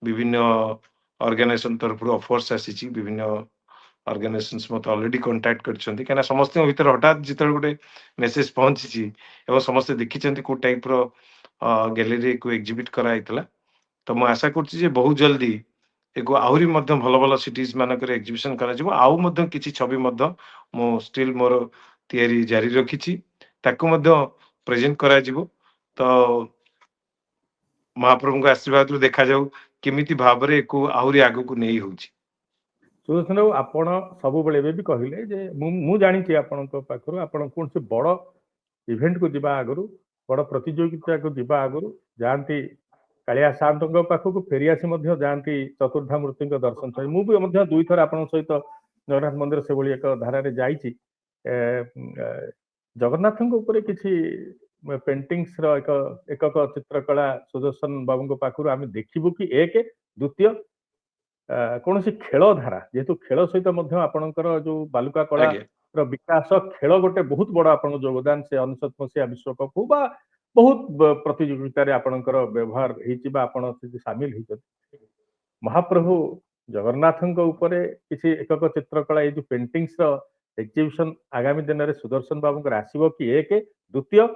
ବିଭିନ୍ନ ଅର୍ଗାନାଇଜେସନ ତରଫରୁ ଅଫର୍ସ ଆସିଛି। ବିଭିନ୍ନ ଅର୍ଗାନାଇଜେସନ ମତେ ଅଲରେଡି କଣ୍ଟାକ୍ଟ କରିଛନ୍ତି କାହିଁକିନା ସମସ୍ତଙ୍କ ଭିତରେ ହଠାତ୍ ଯେତେବେଳେ ଗୋଟେ ମେସେଜ ପହଞ୍ଚିଛି ଏବଂ ସମସ୍ତେ ଦେଖିଛନ୍ତି କୋଉ ଟାଇପର ଗ୍ୟାଲେରୀକୁ ଏକ୍ଜିବିଟ କରାଯାଇଥିଲା ତ ମୁଁ ଆଶା କରୁଛି ଯେ ବହୁତ ଜଲ୍ଦି ଏକୁ ଆହୁରି ମଧ୍ୟ ଭଲ ଭଲ ସିଟିଜ ମାନଙ୍କରେ ଏକ୍ଜିବିସନ କରାଯିବ। ଆଉ ମଧ୍ୟ କିଛି ଛବି ମଧ୍ୟ ମୁଁ ଷ୍ଟିଲ ମୋର ତିଆରି ଜାରି ରଖିଛି ତାକୁ ମଧ୍ୟ ପ୍ରେଜେଣ୍ଟ କରାଯିବ। ତ ମହାପ୍ରଭୁଙ୍କ ଆଶୀର୍ବାଦରୁ ଦେଖାଯାଉ କେମିତି ଭାବରେ ଏକୁ ଆହୁରି ଆଗକୁ ନେଇ ହଉଛି। ସୁଦର୍ଶନ ବାବୁ ଆପଣ ସବୁବେଳେ ଏବେ ବି କହିଲେ ଯେ ମୁଁ ଜାଣିଛି ଆପଣଙ୍କ ପାଖରୁ ଆପଣ କୌଣସି ବଡ ଇଭେଣ୍ଟକୁ ଯିବା ଆଗରୁ ବଡ ପ୍ରତିଯୋଗିତାକୁ ଯିବା ଆଗରୁ ଯାଆନ୍ତି କାଳିଆ ସାଆନ୍ତଙ୍କ ପାଖକୁ ଫେରିଆସି ମଧ୍ୟ ଯାଆନ୍ତି ଚତୁର୍ଦ୍ଧାମୂର୍ତ୍ତିଙ୍କ ଦର୍ଶନ ପାଇଁ। ମୁଁ ବି ମଧ୍ୟ ଦୁଇଥର ଆପଣଙ୍କ ସହିତ ଜଗନ୍ନାଥ ମନ୍ଦିର ସେଭଳି ଏକ ଧାରାରେ ଯାଇଛି। ଜଗନ୍ନାଥଙ୍କ ଉପରେ କିଛି ପେଣ୍ଟିଂସର ଏକକ ଚିତ୍ରକଳା ସୁଦର୍ଶନ ବାବୁଙ୍କ ପାଖରୁ ଆମେ ଦେଖିବୁ କି ଏକ ଦ୍ୱିତୀୟ କୌଣସି ଖେଳ ଧାରା ଯେହେତୁ ଖେଳ ସହିତ ମଧ୍ୟ ଆପଣଙ୍କର ଯୋଉ ବାଲୁକା କଳା ଆଜ୍ଞା विकास खेल गोटे बहुत बड़ आप योगदान से 99 मसीहा विश्वकप हो बा बहुत प्रतियोगित आपणकर व्यवहार सामिल हो महाप्रभु जगन्नाथ किसी एकक चित्रकला ये जो पेंटिंग्स एग्जिबिशन आगामी दिन में सुदर्शन बाबू आसब कि एक द्वितीय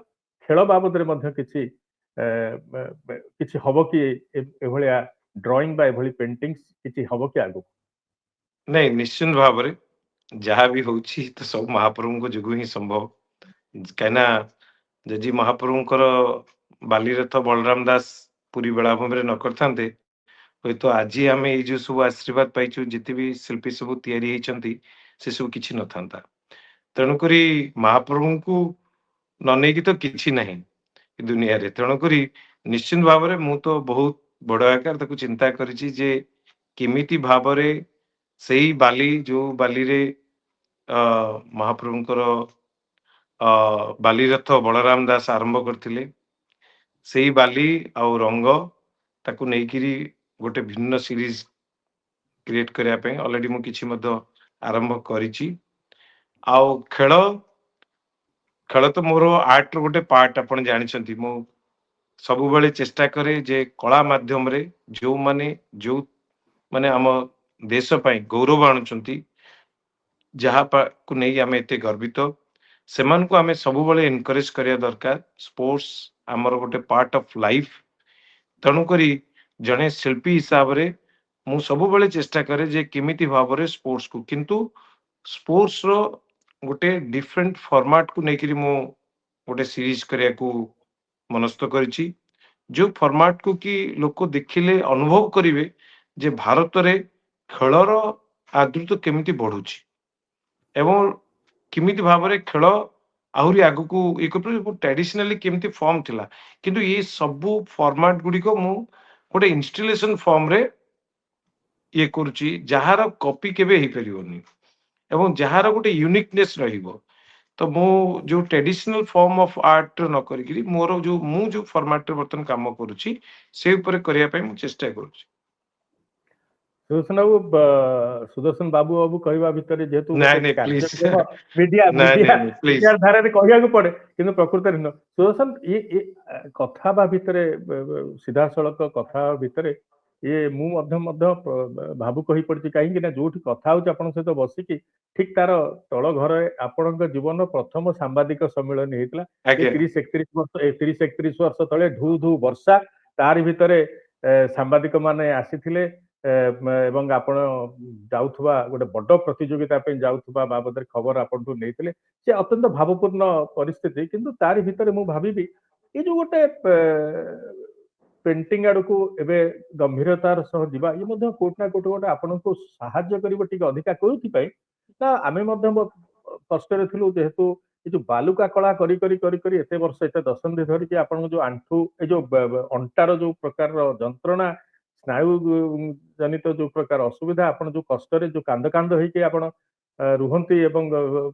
खेल बाबद किसी किसी हम कि एभलिया ड्राइंग बा एभली पेंटिंग्स किसी हम कि आगु नहीं निश्चिंत भाव में जहाँ भी होची तो सब महाप्रभु जो ही संभव कहीं जदि महाप्रभुंकर बालीरथ बलराम दास पुरी बेलाभूमि न करते हुए तो आज आम ये जो सब आशीर्वाद पाइचु जिते भी शिल्पी सब तैयारी से सब किसी न था तेणुक महाप्रभु को न नहीं तो किसी ना दुनिया रे तेणुक निश्चिंत भाव में मु तो बहुत बड़ आकार चिंता करिछि केमिति भाव से बाली जो बाली रे महाप्रभुंकर बालीरथ बलराम दास आरंभ करथिले सेही बाली आउ रंग ताकू नेइकिरी गोटे भिन्न सीरीज क्रिएट करिया पे ऑलरेडी मु किछि मध्य आरंभ करिछि आउ खेल खेल तो मोर आर्ट रो गोटे पार्ट आपण जानिछंती मु सबु बेले चेष्टा करे जे कला माध्यम रे जो माने आम देश पई गौरव आणुचंती जहाँ को नहीं आम एते गर्वित सेमान को आम सब बेले एनकरेज करिया दरकार स्पोर्ट्स आमर गोटे पार्ट ऑफ लाइफ तेणुक जड़े शिल्पी हिसाब रे मु सब बेले चेष्टा करे जे केमिति भाव रे स्पोर्ट्स को किंतु स्पोर्ट्स रो गोटे डिफरेंट फॉर्मेट को लेकिन मु गोटे सीरीज करिया को मनस्थ करिछि जो फॉर्मेट को कि लोक देखिले अनुभव करिवे जे भारत रे खेलर आदृत केमिति बढ़ुछि एवं किमिति भाव रे खेल आहरी आगु को एक ट्रेडिशनली केमिति फॉर्म थिला किंतु ये सबु फॉर्मेट गुडी को मु गोटे इंस्टॉलेशन फॉर्म रे ये करूची जहार कॉपी केबे हे परिबोनी एवं जहार गोटे यूनिकनेस रहिबो तो मु जो ट्रेडिशनल फॉर्म ऑफ आर्ट न करिकरी मोर जो मु जो फॉर्मेट रे बर्तन काम करूची से ऊपर करिया पई मु चेष्टा करूची सुदर्शन बाबू बाबू कहवा भितर जेहेतु मीडिया मीडिया धारा कहवा पड़े कि प्रकृत न सुदर्शन ये कथा भितर सीधा सड़क कथा भितर ये भावुक हो पड़ी कहीं जो कथा होपन सहित बसिकी ठीक तार तल घर आपण जीवन प्रथम सांबादिक सम्मेलन होता 30-31 वर्ष तले ढू ढू वर्षा तार भितर सांबादिक माने आसीथिले एवं आपण जाउथबा गोटे बड़ प्रतियोगिता पे जाउथबा बाबद खबर आपण नहीं से अत्यंत भावपूर्ण परिस्थिति किंतु तारी भितर मु भाबी ये जो गोटे पेंटिंग आड़ को एबे गंभीरतार सह दिबा ये मध्य कोट ना कोट गोटे आपण को सहाय्य करिवो टिके अधिका कोथि पई ना आमे मध्य कष्ट रे थिलु जेहेतु ये जो बालुका कला करी करी करी करी एते वर्ष एते दशंधि धरि कि आपण जो आंठू ए जो अंटार जो प्रकार जंत्रणा स्नायु जनित जो प्रकार असुविधा आपण जो कष्ट रे जो कांद कांद होइके आपण रुहंती एवं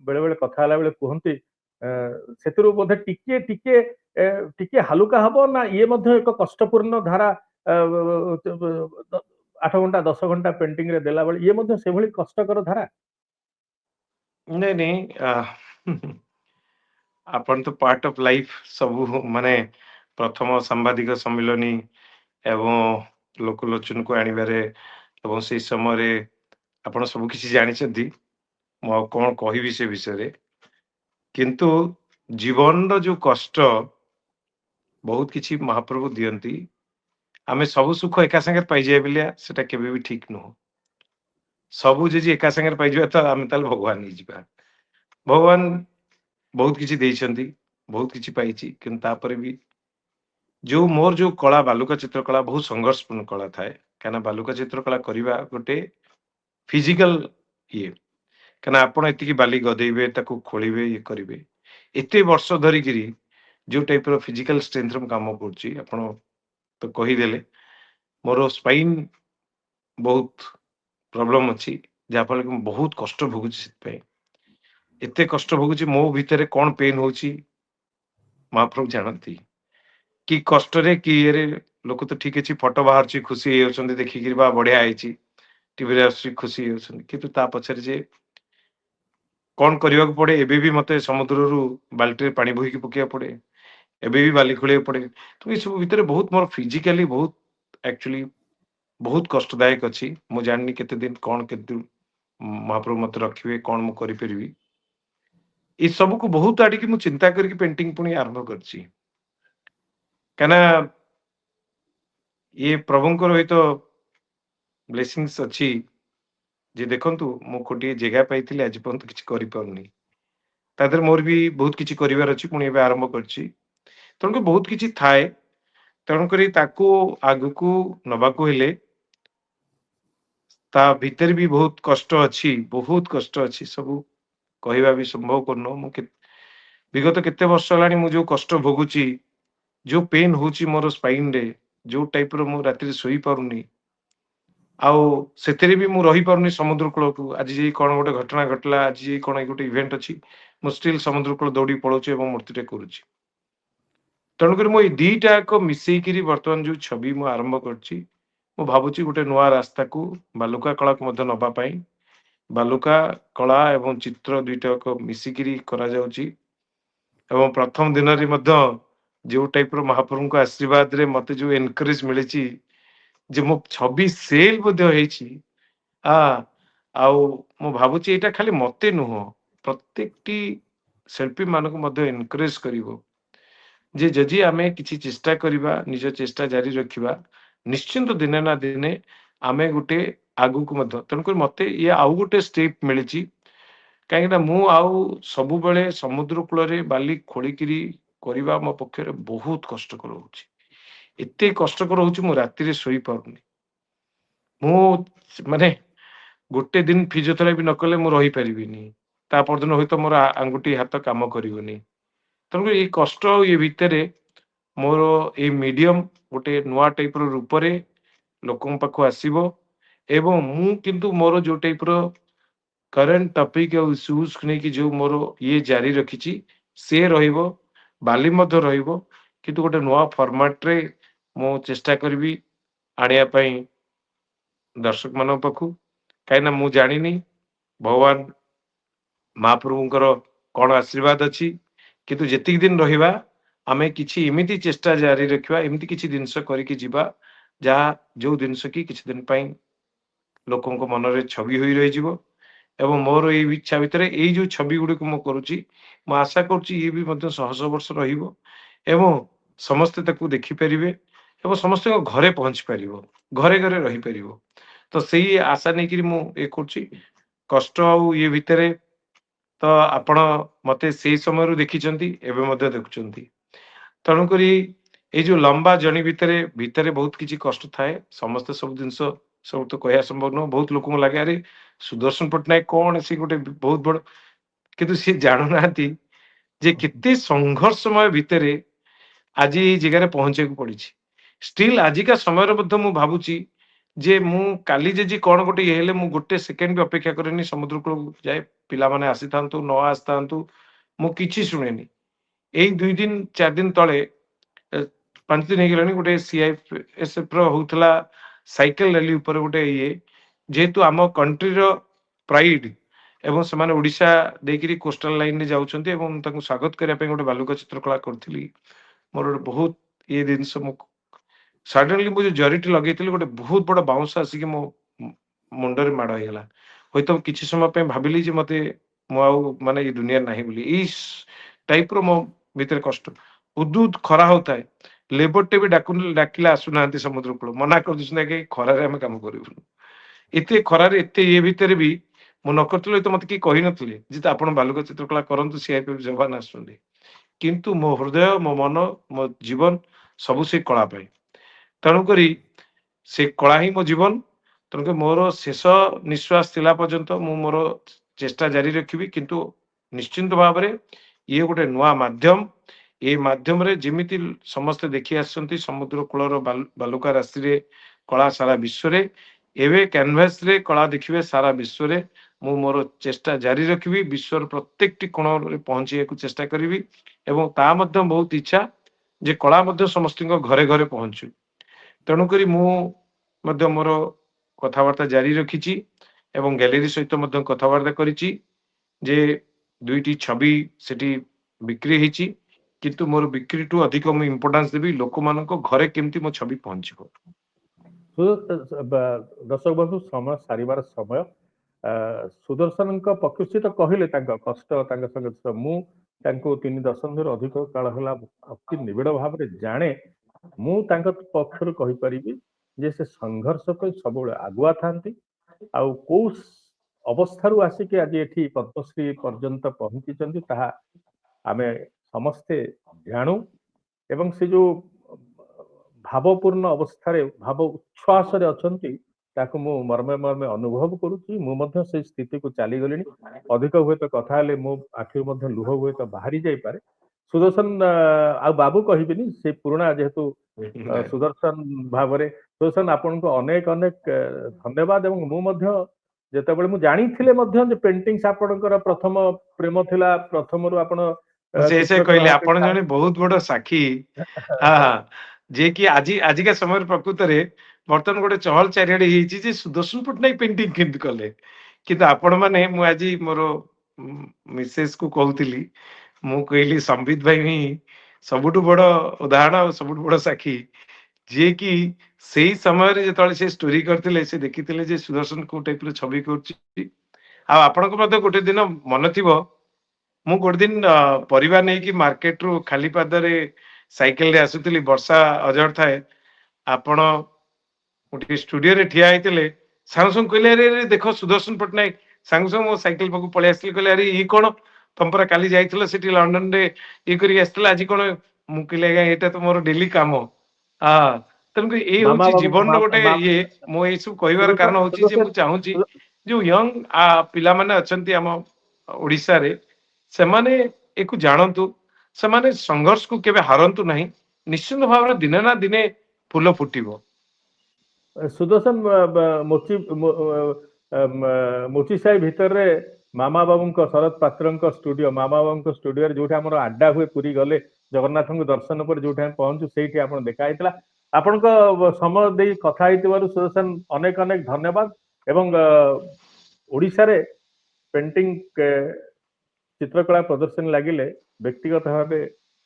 बेले बेले कथा हला बेले कुहंती सेतुरु बोधे टिके टिके टिके हालुका हबो ना ये मध्य एक कष्टपूर्ण धारा 8 घंटा 10 घंटा पेंटिंग रे देला बेले ये मध्य से भली कष्टकर धारा नहीं नहीं आपण तो पार्ट ऑफ लाइफ सब माने प्रथम सांबादिक सम्मेलनी एवं लोकलोचन को आनिबारे एवं से समय रे आपण सब किसी जानिछंती मो कोन कहिबी से विषय रे किंतु जीवन रो जो कष्ट बहुत किसी महाप्रभु दियंती आमे सब सुख एका संगे पाई जाय बिलिया सेटा केबे भी ठीक न हो सबू जे एका संगे पाई जाय त आमे ताल भगवान नहीं जिबा भगवान बहुत किसी देइछंती बहुत किसी पाइछि किंतु तापर भी जो मोर जो कला बालुका चित्रकला बहुत संघर्षपूर्ण कला थाए कहना बालुका चित्रकला करिबा गोटे फिजिकल ये कहना आपण एतिकी बाली गदेइबे ताकू खोलिबे ये करिवे एते वर्ष धरिकिरी जो टाइप रो फिजिकल स्ट्रेंथ रो काम करछि आपण तो कहि देले मोर स्पाइन बहुत प्रॉब्लम अछि जा फल कि बहुत कष्ट भोगुछि सित पे एते कष्ट भोगुछि मो भितरे कोन पेन होछि महाप्रभु जानती कि कष्ट रे कि ये लोक तो ठीक अछि फोटो बाहर छी खुशी होछंती देखि कि बा बढ़िया आइछि टीवी रे आसी खुशी होछंती किंतु ता पछरे जे କଣ କରିବାକୁ ପଡେ ଏବେ ବି ମତେ ସମୁଦ୍ରରୁ ବାଲ୍ଟିରେ ପାଣି ବୋହିକି ପକେଇବାକୁ ପଡେ, ଏବେ ବି ବାଲି ଖୋଳିବାକୁ ପଡେ। ତ ଏସବୁ ଭିତରେ ବହୁତ ମୋର ଫିଜିକାଲି ବହୁତ ଆକ୍ଚୁଆଲି ବହୁତ କଷ୍ଟଦାୟକ ଅଛି। ମୁଁ ଜାଣିନି କେତେ ଦିନ କଣ କେତେ ଦିନ ମହାପ୍ରଭୁ ମତେ ରଖିବେ, କଣ ମୁଁ କରିପାରିବି। ଏ ସବୁକୁ ବହୁତ ଆଡିକି ମୁଁ ଚିନ୍ତା କରିକି ପେଣ୍ଟିଂ ପୁଣି ଆରମ୍ଭ କରିଛି, କାହିଁକିନା ଇଏ ପ୍ରଭୁଙ୍କର ହୁଏତ ବ୍ଲେସିଂସ୍ ଅଛି ଯେ ଦେଖନ୍ତୁ ମୁଁ ଗୋଟିଏ ଜାଗା ପାଇଥିଲି ଆଜି ପର୍ଯ୍ୟନ୍ତ କିଛି କରିପାରୁନି। ତା ଦେହରେ ମୋର ବି ବହୁତ କିଛି କରିବାର ଅଛି, ପୁଣି ଏବେ ଆରମ୍ଭ କରିଛି। ତେଣୁକରି ବହୁତ କିଛି ଥାଏ, ତେଣୁକରି ତାକୁ ଆଗକୁ ନବାକୁ ହେଲେ ତା ଭିତରେ ବି ବହୁତ କଷ୍ଟ ଅଛି, ବହୁତ କଷ୍ଟ ଅଛି। ସବୁ କହିବା ବି ସମ୍ଭବ କରୁନ। ମୁଁ ବିଗତ କେତେ ବର୍ଷ ହେଲାଣି ମୁଁ ଯୋଉ କଷ୍ଟ ଭୋଗୁଛି, ଯୋଉ ପେନ୍ ହଉଛି ମୋର ସ୍ପାଇନରେ, ଯୋଉ ଟାଇପର ମୁଁ ରାତିରେ ଶୋଇପାରୁନି, ଆଉ ସେଥିରେ ବି ମୁଁ ରହିପାରୁନି ସମୁଦ୍ର କୂଳକୁ। ଆଜି ଯାଇ କଣ ଗୋଟେ ଘଟଣା ଘଟିଲା, ଆଜି ଯାଇ କଣ ଗୋଟେ ଇଭେଣ୍ଟ ଅଛି, ମୁଁ ଷ୍ଟିଲ୍ ସମୁଦ୍ର କୂଳ ଦୌଡ଼ି ପଳଉଛି ଏବଂ ମୂର୍ତ୍ତିଟେ କରୁଛି। ତେଣୁକରି ମୁଁ ଏଇ ଦିଟା ଯାକ ମିଶେଇକିରି ବର୍ତ୍ତମାନ ଯୋଉ ଛବି ମୁଁ ଆରମ୍ଭ କରିଛି, ମୁଁ ଭାବୁଛି ଗୋଟେ ନୂଆ ରାସ୍ତାକୁ ବାଲୁକା କଳାକୁ ମଧ୍ୟ ନବା ପାଇଁ। ବାଲୁକା କଳା ଏବଂ ଚିତ୍ର ଦୁଇଟାକ ମିଶିକିରି କରାଯାଉଛି। ଏବଂ ପ୍ରଥମ ଦିନରେ ମଧ୍ୟ ଯୋଉ ଟାଇପର ମହାପ୍ରଭୁଙ୍କ ଆଶୀର୍ବାଦରେ ମତେ ଯୋଉ ଏନକରେଜ ମିଳିଛି ଯେ ମୋ ଛବି ସେଲ ମଧ୍ୟ ହେଇଛି, ଆଉ ମୁଁ ଭାବୁଛି ଏଇଟା ଖାଲି ମତେ ନୁହଁ, ପ୍ରତ୍ୟେକଟି ଶିଳ୍ପୀ ମାନଙ୍କୁ ମଧ୍ୟ ଏନକରେଜ କରିବ ଯେ ଯଦି ଆମେ କିଛି ଚେଷ୍ଟା କରିବା, ନିଜ ଚେଷ୍ଟା ଜାରି ରଖିବା, ନିଶ୍ଚିନ୍ତ ଦିନେ ନା ଦିନେ ଆମେ ଗୋଟେ ଆଗକୁ ମଧ୍ୟ। ତେଣୁକରି ମତେ ଇଏ ଆଉ ଗୋଟେ ଷ୍ଟେପ୍ ମିଳିଛି, କାହିଁକିନା ମୁଁ ଆଉ ସବୁବେଳେ ସମୁଦ୍ର କୂଳରେ ବାଲି ଖୋଳିକିରି କରିବା ମୋ ପକ୍ଷରେ ବହୁତ କଷ୍ଟକର ହଉଛି। ଏତେ କଷ୍ଟକର ହଉଛି ମୁଁ ରାତିରେ ଶୋଇପାରୁନି। ମୁଁ ମାନେ ଗୋଟେ ଦିନ ଫିଜିଓଥେରାପି ନ କଲେ ମୁଁ ରହିପାରିବିନି, ତା ପରଦିନ ହୁଏତ ମୋର ଆଙ୍ଗୁଠି ହାତ କାମ କରିବନି। ତେଣୁକରି ଏଇ କଷ୍ଟ ଆଉ ଏ ଭିତରେ ମୋର ଏଇ ମିଡିୟମ ଗୋଟେ ନୂଆ ଟାଇପର ରୂପରେ ଲୋକଙ୍କ ପାଖକୁ ଆସିବ। ଏବଂ ମୁଁ କିନ୍ତୁ ମୋର ଯୋଉ ଟାଇପର କରେଣ୍ଟ ଟପିକ ଆଉ ଇସ୍ୟୁଜ ନେଇକି ଯୋଉ ମୋର ଇଏ ଜାରି ରଖିଛି ସେ ରହିବ, ବାଲି ମଧ୍ୟ ରହିବ, କିନ୍ତୁ ଗୋଟେ ନୂଆ ଫର୍ମାଟରେ ମୁଁ ଚେଷ୍ଟା କରିବି ଆଣିବା ପାଇଁ ଦର୍ଶକ ମାନଙ୍କ ପାଖକୁ। କାହିଁକିନା ମୁଁ ଜାଣିନି ଭଗବାନ ମହାପ୍ରଭୁଙ୍କର କଣ ଆଶୀର୍ବାଦ ଅଛି, କିନ୍ତୁ ଯେତିକି ଦିନ ରହିବା ଆମେ କିଛି ଏମିତି ଚେଷ୍ଟା ଜାରି ରଖିବା, ଏମିତି କିଛି ଜିନିଷ କରିକି ଯିବା ଯାହା ଯୋଉ ଜିନିଷ କି କିଛି ଦିନ ପାଇଁ ଲୋକଙ୍କ ମନରେ ଛବି ହୋଇ ରହିଯିବ। ଏବଂ ମୋର ଏଇ ଇଚ୍ଛା ଭିତରେ ଏଇ ଯୋଉ ଛବି ଗୁଡିକୁ ମୁଁ କରୁଛି, ମୁଁ ଆଶା କରୁଛି ଇଏ ବି ମଧ୍ୟ ଶହ ଶହ ବର୍ଷ ରହିବ ଏବଂ ସମସ୍ତେ ତାକୁ ଦେଖିପାରିବେ ଏବଂ ସମସ୍ତଙ୍କ ଘରେ ପହଞ୍ଚି ପାରିବ, ଘରେ ଘରେ ରହିପାରିବ। ତ ସେଇ ଆଶା ନେଇକିରି ମୁଁ ଇଏ କରୁଛି। କଷ୍ଟ ଆଉ ଇଏ ଭିତରେ ତ ଆପଣ ମତେ ସେଇ ସମୟରୁ ଦେଖିଛନ୍ତି, ଏବେ ମଧ୍ୟ ଦେଖୁଛନ୍ତି। ତେଣୁକରି ଏଇ ଯୋଉ ଲମ୍ବା ଜର୍ଣ୍ଣି ଭିତରେ ଭିତରେ ବହୁତ କିଛି କଷ୍ଟ ଥାଏ। ସମସ୍ତେ ସବୁ ଜିନିଷ ସବୁ ତ କହିବା ସମ୍ଭବ ନୁହଁ। ବହୁତ ଲୋକଙ୍କୁ ଲାଗେ ଆରେ ସୁଦର୍ଶନ ପଟ୍ଟନାୟକ କଣ ସେ ଗୋଟେ ବହୁତ ବଡ, କିନ୍ତୁ ସେ ଜାଣୁନାହାନ୍ତି ଯେ କେତେ ସଂଘର୍ଷମୟ ଭିତରେ ଆଜି ଏଇ ଜାଗାରେ ପହଞ୍ଚିବାକୁ ପଡିଛି। ଷ୍ଟିଲ୍ ଆଜିକା ସମୟରେ ମଧ୍ୟ ମୁଁ ଭାବୁଛି ଯେ ମୁଁ କାଲି ଯଦି କଣ ଗୋଟେ ଇଏ ହେଲେ ମୁଁ ଗୋଟେ ସେକେଣ୍ଡ ବି ଅପେକ୍ଷା କରେନି, ସମୁଦ୍ର କୂଳକୁ ଯାଏ, ପିଲାମାନେ ଆସିଥାନ୍ତୁ ନ ଆସିଥାନ୍ତୁ ମୁଁ କିଛି ଶୁଣେନି। ଏଇ 2 ଦିନ 4 ଦିନ ତଳେ 5 ଦିନ ହେଇଗଲାଣି ଗୋଟେ ସିଆଇଏସଏଫ ର ହଉଥିଲା ସାଇକେଲ ରାଲି ଉପରେ ଗୋଟେ ଇଏ, ଯେହେତୁ ଆମ କଣ୍ଟ୍ରିର ପ୍ରାଇଡ ଏବଂ ସେମାନେ ଓଡିଶା ଦେଇକିରି କୋଷ୍ଟାଲ ଲାଇନରେ ଯାଉଛନ୍ତି ଏବଂ ତାଙ୍କୁ ସ୍ୱାଗତ କରିବା ପାଇଁ ଗୋଟେ ବାଲୁକା ଚିତ୍ରକଳା କରିଥିଲି। ମୋର ଗୋଟେ ବହୁତ ଇଏ ଜିନିଷ, ମୁଁ ସଡନଲି ମୁଁ ଯୋଉ ଜରିଟି ଲଗେଇଥିଲି ଗୋଟେ ବହୁତ ବଡ ବାଉଁଶ ଆସିକି ମୋ ମୁଣ୍ଡରେ ମାଡ ହେଇଗଲା। ହୁଏତ କିଛି ସମୟ ପାଇଁ ଭାବିଲି ଯେ ମତେ ମୁଁ ଆଉ ମାନେ ଏଇ ଦୁନିଆରେ ନାହିଁ ବୋଲି। ଏଇ ଟାଇପର ମୋ ଭିତରେ କଷ୍ଟ। ଉଦୁଦ ଖରା ହଉଥାଏ, ଲେବରଟେ ବି ଡାକିଲେ ଆସୁନାହାନ୍ତି ସମୁଦ୍ର କୂଳ, ମନା କରିଦଉଛନ୍ତି ଆଜ୍ଞା ଖରାରେ ଆମେ କାମ କରିବୁନି। ଏତେ ଖରାରେ ଏତେ ଇଏ ଭିତରେ ବି ମୁଁ ନ କରିଥିଲି ତ ମତେ କିଏ କହିନଥିଲେ ଯେ ଆପଣ ବାଲୁକା ଚିତ୍ରକଳା କରନ୍ତୁ, ସିଆଇପିଏଫ ଯବାନ ଆସୁଛନ୍ତି। କିନ୍ତୁ ମୋ ହୃଦୟ, ମୋ ମନ, ମୋ ଜୀବନ ସବୁ ସେ କଳା ପାଇଁ। ତେଣୁକରି ସେ କଳା ହିଁ ମୋ ଜୀବନ। ତେଣୁକରି ମୋର ଶେଷ ନିଶ୍ୱାସ ଥିଲା ପର୍ଯ୍ୟନ୍ତ ମୁଁ ମୋର ଚେଷ୍ଟା ଜାରି ରଖିବି। କିନ୍ତୁ ନିଶ୍ଚିନ୍ତ ଭାବରେ ଇଏ ଗୋଟେ ନୂଆ ମାଧ୍ୟମ। ଏଇ ମାଧ୍ୟମରେ ଯେମିତି ସମସ୍ତେ ଦେଖି ଆସିଛନ୍ତି ସମୁଦ୍ର କୂଳର ବାଲୁକା ରାଶିରେ କଳା ସାରା ବିଶ୍ୱରେ, ଏବେ କ୍ୟାନଭାସରେ କଳା ଦେଖିବେ ସାରା ବିଶ୍ୱରେ। ମୁଁ ମୋର ଚେଷ୍ଟା ଜାରି ରଖିବି, ବିଶ୍ୱର ପ୍ରତ୍ୟେକଟି କୋଣରେ ପହଞ୍ଚିବାକୁ ଚେଷ୍ଟା କରିବି ଏବଂ ତା ମଧ୍ୟ ବହୁତ ଇଚ୍ଛା ଯେ କଳା ମଧ୍ୟ ସମସ୍ତଙ୍କ ଘରେ ଘରେ ପହଞ୍ଚୁ। ତେଣୁକରି ମୁଁ ମଧ୍ୟ ମୋର କଥାବାର୍ତ୍ତା ଜାରି ରଖିଛି ଏବଂ ଗ୍ୟାଲେରୀ ସହିତ ମଧ୍ୟ କଥାବାର୍ତ୍ତା କରିଛି ଯେ दुईटी छवि सेठी बिक्री ହେଇଛି କିନ୍ତୁ ମୋର ବିକ୍ରିଠୁ ଅଧିକ ମୁଁ ଇମ୍ପୋର୍ଟାନ୍ସ ଦେବି ଲୋକମାନଙ୍କ ଘରେ କେମିତି ମୋ ଛବି ପହଞ୍ଚିବ। ଦର୍ଶକ ବନ୍ଧୁ ସମୟ ସାରିବାର ସମୟ ସୁଦର୍ଶନଙ୍କ ପକ୍ଷରୁ ସେ ତ କହିଲେ ତାଙ୍କ କଷ୍ଟ ତାଙ୍କ ସଂଘର୍ଷ ମୁଁ ତାଙ୍କୁ 3 ଦଶନ୍ଧିରୁ ଅଧିକ କାଳ ହେଲା ଅତି ନିବିଡ଼ ଭାବରେ ଜାଣେ। ମୁଁ ତାଙ୍କ ପକ୍ଷରୁ କହିପାରିବି ଯେ ସେ ସଂଘର୍ଷ ପାଇଁ ସବୁବେଳେ ଆଗୁଆ ଥାନ୍ତି ଆଉ କୋଉ ଅବସ୍ଥାରୁ ଆସିକି ଆଜି ଏଠି ପଦ୍ମଶ୍ରୀ ପର୍ଯ୍ୟନ୍ତ ପହଞ୍ଚିଛନ୍ତି ତାହା ଆମେ ସମସ୍ତେ ଜାଣୁ ଏବଂ ସେ ଯୋଉ ଭାବପୂର୍ଣ୍ଣ ଅବସ୍ଥାରେ ଭାବ ଉଚ୍ଛ୍ୱାସରେ ଅଛନ୍ତି ତାକୁ ମୁଁ ମର୍ମେ ମର୍ମେ ଅନୁଭବ କରୁଛି। ମୁଁ ମଧ୍ୟ ସେଇ ସ୍ଥିତିକୁ ଚାଲିଗଲିଣି। ଅଧିକ ହୁଏତ କଥା ହେଲେ ମୋ ଆଖିରୁ ମଧ୍ୟ ଲୁହ ହୁଏତ ବାହାରି ଯାଇପାରେ। ସୁଦର୍ଶନ ଆଉ ବାବୁ କହିବିନି ସେ ପୁରୁଣା ଯେହେତୁ ସୁଦର୍ଶନ ଭାବରେ ସୁଦର୍ଶନ ଆପଣଙ୍କୁ ଅନେକ ଅନେକ ଧନ୍ୟବାଦ ଏବଂ ମୁଁ ମଧ୍ୟ ଯେତେବେଳେ ମୁଁ ଜାଣିଥିଲେ ମଧ୍ୟ ଯେ ପେଣ୍ଟିଂସ ଆପଣଙ୍କର ପ୍ରଥମ ପ୍ରେମ ଥିଲା ପ୍ରଥମରୁ ଆପଣ ସେ କହିଲେ ଆପଣ ଜଣେ ବହୁତ ବଡ ସାକ୍ଷୀ। ହଁ ହଁ ଯେ କି ଆଜିକା ସମୟରେ ପ୍ରକୃତରେ ବର୍ତ୍ତମାନ ଗୋଟେ ଚହଲ ଚାରିଆଡେ ହେଇଛି ଯେ ସୁଦର୍ଶନ ପଟ୍ଟନାୟକ ପେଣ୍ଟିଂ କେମିତି କଲେ କିନ୍ତୁ ଆପଣ ମାନେ ମୁଁ ଆଜି ମୋର ମିସେସ କୁ କହୁଥିଲି ମୁଁ କହିଲି ସମ୍ବିତ ଭାଇ ହିଁ ସବୁଠୁ ବଡ ଉଦାହରଣ ଆଉ ସବୁଠୁ ବଡ ସାକ୍ଷୀ ଯିଏ କି ସେଇ ସମୟରେ ଯେତେବେଳେ ସେ ଷ୍ଟୋରି କରିଥିଲେ ସେ ଦେଖିଥିଲେ ଯେ ସୁଦର୍ଶନ କୋଉ ଟାଇପର ଛବି କରୁଛି। ଆଉ ଆପଣଙ୍କୁ ମଧ୍ୟ ଗୋଟେ ଦିନ ମନେ ଥିବ ମୁଁ ଗୋଟେ ଦିନ ପରିବା ନେଇକି ମାର୍କେଟରୁ ଖାଲି ପାଦରେ ସାଇକେଲରେ ଆସୁଥିଲି ବର୍ଷା ଅଜଡ଼ ଥାଏ ଆପଣ ଗୋଟେ ଷ୍ଟୁଡିଓରେ ଠିଆ ହେଇଥିଲେ ସାଙ୍ଗେ ସାଙ୍ଗେ କହିଲେ ଆରେ ଦେଖ ସୁଦର୍ଶନ ପଟ୍ଟନାୟକ ସାଙ୍ଗେ ସାଙ୍ଗେ ମୋ ସାଇକେଲ ପାଖକୁ ପଳେଇ ଆସିଥିଲେ କହିଲେ ଆରେ ଇଏ କଣ ତମ ପରା କାଲି ଯାଇଥିଲ ସେଠି ଲଣ୍ଡନରେ ଇଏ କରିକି ଆସିଥିଲା ଆଜି କଣ ମୁଁ କହିଲି ଆଜ୍ଞା ଏଇଟା ତ ମୋର ଡେଲି କାମ। ତେଣୁକରି ଏଇ ହଉଛି ଜୀବନର ଗୋଟେ ଇଏ ମୁଁ ଏଇସବୁ କହିବାର କାରଣ ହଉଛି ଯେ ମୁଁ ଚାହୁଁଛି ଯୋଉ ୟଙ୍ଗ ପିଲାମାନେ ଅଛନ୍ତି ଆମ ଓଡିଶାରେ ସେମାନେ ଏକୁ ଜାଣନ୍ତୁ ସେମାନେ ସଂଘର୍ଷକୁ କେବେ ହାରନ୍ତୁ ନାହିଁ ନିଶ୍ଚିତ ଭାବରେ ଦିନେ ନା ଦିନେ ଫୁଲ ଫୁଟିବ। ସୁଦର୍ଶନ ମୋଚି ସାହି ଭିତରେ ମାମା ବାବୁଙ୍କ ଶରତ ପାତ୍ରଙ୍କ ଷ୍ଟୁଡିଓ ମାମା ବାବୁଙ୍କ ଷ୍ଟୁଡିଓରେ ଯୋଉଠି ଆମର ଆଡ୍ଡା ହୁଏ ପୁରୀ ଗଲେ ଜଗନ୍ନାଥଙ୍କୁ ଦର୍ଶନ ପରେ ଯୋଉଠି ଆମେ ପହଞ୍ଚୁ ସେଇଠି ଆପଣ ଦେଖା ହେଇଥିଲା। ଆପଣଙ୍କ ସମୟ ଦେଇ କଥା ହେଇଥିବାରୁ ସୁଦର୍ଶନ ଅନେକ ଅନେକ ଧନ୍ୟବାଦ ଏବଂ ଓଡିଶାରେ ପେଣ୍ଟିଂ ଚିତ୍ରକଳା ପ୍ରଦର୍ଶନୀ ଲାଗିଲେ ବ୍ୟକ୍ତିଗତ ଭାବେ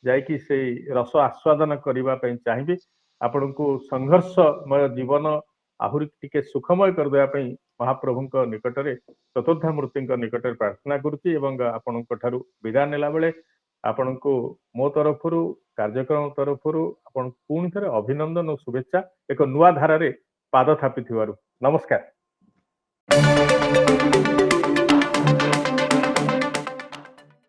ଯାଇକି ସେଇ ରସ ଆସ୍ୱାଦନ କରିବା ପାଇଁ ଚାହିଁବି। ଆପଣଙ୍କୁ ସଂଘର୍ଷମୟ ଜୀବନ ଆହୁରି ଟିକେ ସୁଖମୟ କରିଦେବା ପାଇଁ ମହାପ୍ରଭୁଙ୍କ ନିକଟରେ ଚତୁର୍ଦ୍ଧା ମୂର୍ତ୍ତିଙ୍କ ନିକଟରେ ପ୍ରାର୍ଥନା କରୁଛି ଏବଂ ଆପଣଙ୍କ ଠାରୁ ବିଦାୟ ନେଲା ବେଳେ ଆପଣଙ୍କୁ ମୋ ତରଫରୁ କାର୍ଯ୍ୟକ୍ରମ ତରଫରୁ ଆପଣଙ୍କୁ ପୁଣି ଥରେ ଅଭିନନ୍ଦନ ଓ ଶୁଭେଚ୍ଛା ଏକ ନୂଆ ଧାରାରେ ପାଦ ଥାପିଥିବାରୁ ନମସ୍କାର।